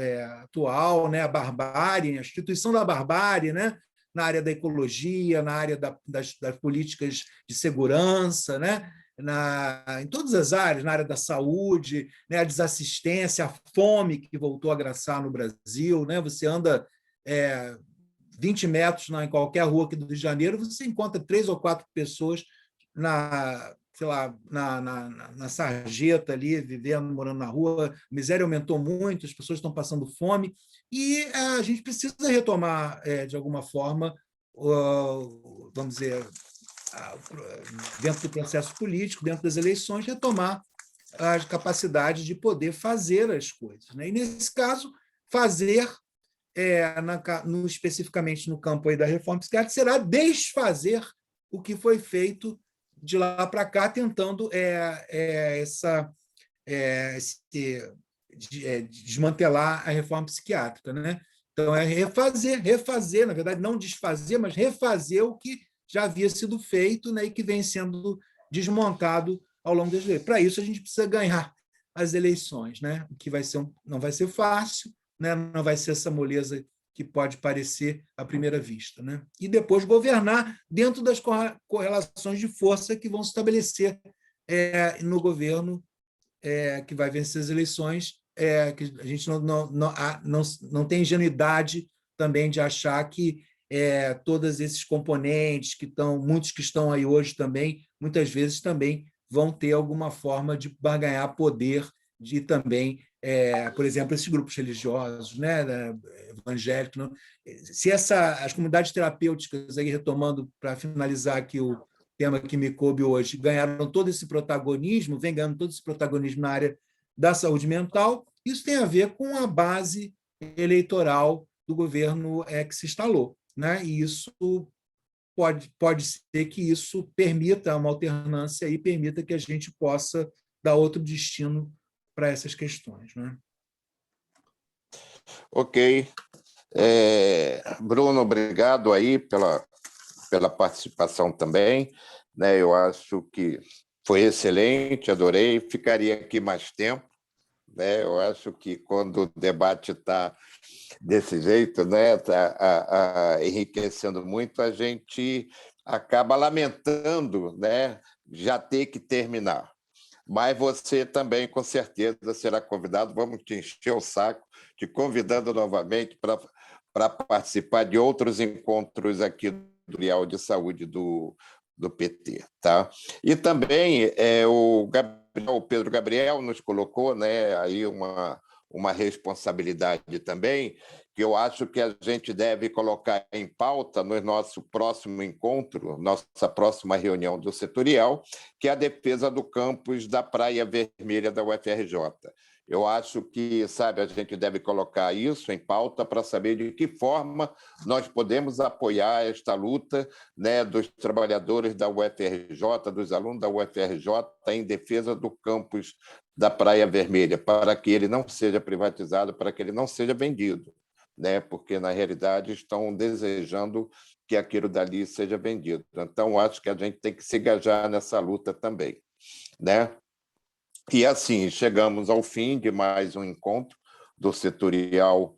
atual, né, a barbárie, a instituição da barbárie, né, na área da ecologia, na área das políticas de segurança, né? Em todas as áreas, na área da saúde, né? A desassistência, a fome que voltou a graçar no Brasil. Né? Você anda 20 metros em qualquer rua aqui do Rio de Janeiro, você encontra 3 ou 4 pessoas sei lá, na sarjeta ali, vivendo, morando na rua. A miséria aumentou muito, as pessoas estão passando fome, e a gente precisa retomar, de alguma forma, vamos dizer, dentro do processo político, dentro das eleições, retomar a capacidade de poder fazer as coisas. Né? E, nesse caso, fazer, especificamente no campo aí da reforma psiquiátrica, será desfazer o que foi feito de lá para cá, tentando desmantelar a reforma psiquiátrica. Né? Então, é refazer, na verdade, não desfazer, mas refazer o que já havia sido feito, né, e que vem sendo desmontado ao longo das eleições. Para isso, a gente precisa ganhar as eleições, né? O que não vai ser fácil, né? Não vai ser essa moleza que pode parecer à primeira vista, né? E depois governar dentro das correlações de força que vão se estabelecer no governo que vai vencer as eleições, que a gente não tem ingenuidade também de achar que todos esses componentes muitos que estão aí hoje também, muitas vezes também vão ter alguma forma de barganhar poder, de também, por exemplo, esses grupos religiosos, né, evangélicos. Não? Se as comunidades terapêuticas, aí, retomando para finalizar aqui o tema que me coube hoje, vem ganhando todo esse protagonismo na área da saúde mental, isso tem a ver com a base eleitoral do governo que se instalou, né? E isso pode ser que isso permita uma alternância e permita que a gente possa dar outro destino para essas questões, né? Ok. Bruno, obrigado aí pela participação também. Né? Eu acho que foi excelente, adorei. Ficaria aqui mais tempo. Né? Eu acho que quando o debate está desse jeito, né, tá enriquecendo muito, a gente acaba lamentando, né, já ter que terminar. Mas você também, com certeza, será convidado. Vamos te encher o saco, te convidando novamente para participar de outros encontros aqui do Real de Saúde do PT. Tá? E também o Pedro Gabriel nos colocou, né, aí uma responsabilidade também, que eu acho que a gente deve colocar em pauta no nosso próximo encontro, nossa próxima reunião do setorial, que é a defesa do campus da Praia Vermelha da UFRJ. Eu acho que, a gente deve colocar isso em pauta para saber de que forma nós podemos apoiar esta luta, né, dos trabalhadores da UFRJ, dos alunos da UFRJ, em defesa do campus da Praia Vermelha, para que ele não seja privatizado, para que ele não seja vendido, né, porque, na realidade, estão desejando que aquilo dali seja vendido. Então, acho que a gente tem que se engajar nessa luta também, né? E, assim, chegamos ao fim de mais um encontro do Setorial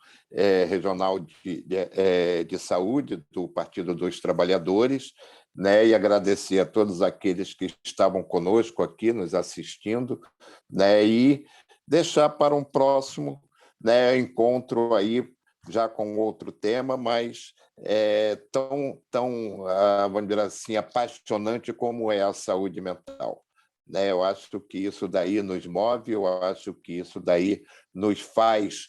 Regional de Saúde do Partido dos Trabalhadores, né? E agradecer a todos aqueles que estavam conosco aqui, nos assistindo, né? E deixar para um próximo, né, encontro aí, já com outro tema, mas tão, vamos dizer assim, apaixonante como é a saúde mental. Né? Eu acho que isso daí nos move, eu acho que isso daí nos faz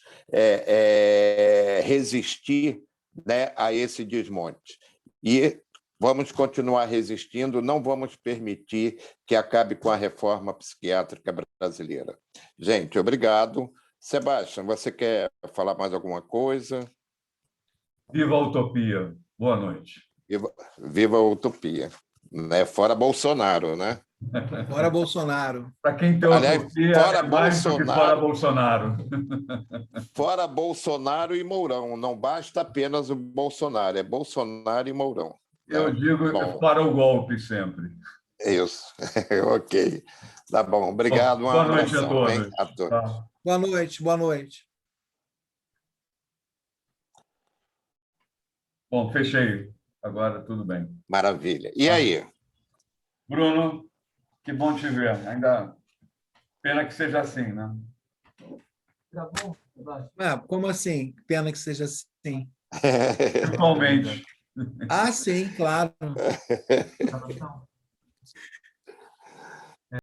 resistir, né, a esse desmonte. E vamos continuar resistindo, não vamos permitir que acabe com a reforma psiquiátrica brasileira. Gente, obrigado. Sebastião, você quer falar mais alguma coisa? Viva a utopia. Boa noite. Viva a utopia. Né? Fora Bolsonaro, né? Fora Bolsonaro. Para quem tem utopia, fora mais do que fora Bolsonaro. Fora Bolsonaro e Mourão. Não basta apenas o Bolsonaro, é Bolsonaro e Mourão. Eu digo bom, para o golpe sempre. Isso. Ok. Tá bom. Obrigado. Boa noite a todos. Tá. Boa noite. Boa noite. Bom, fechei. Agora tudo bem. Maravilha. E aí? Bruno, que bom te ver. Ainda pena que seja assim, né? Tá bom. Como assim? Pena que seja assim. Virtualmente. Sim, claro.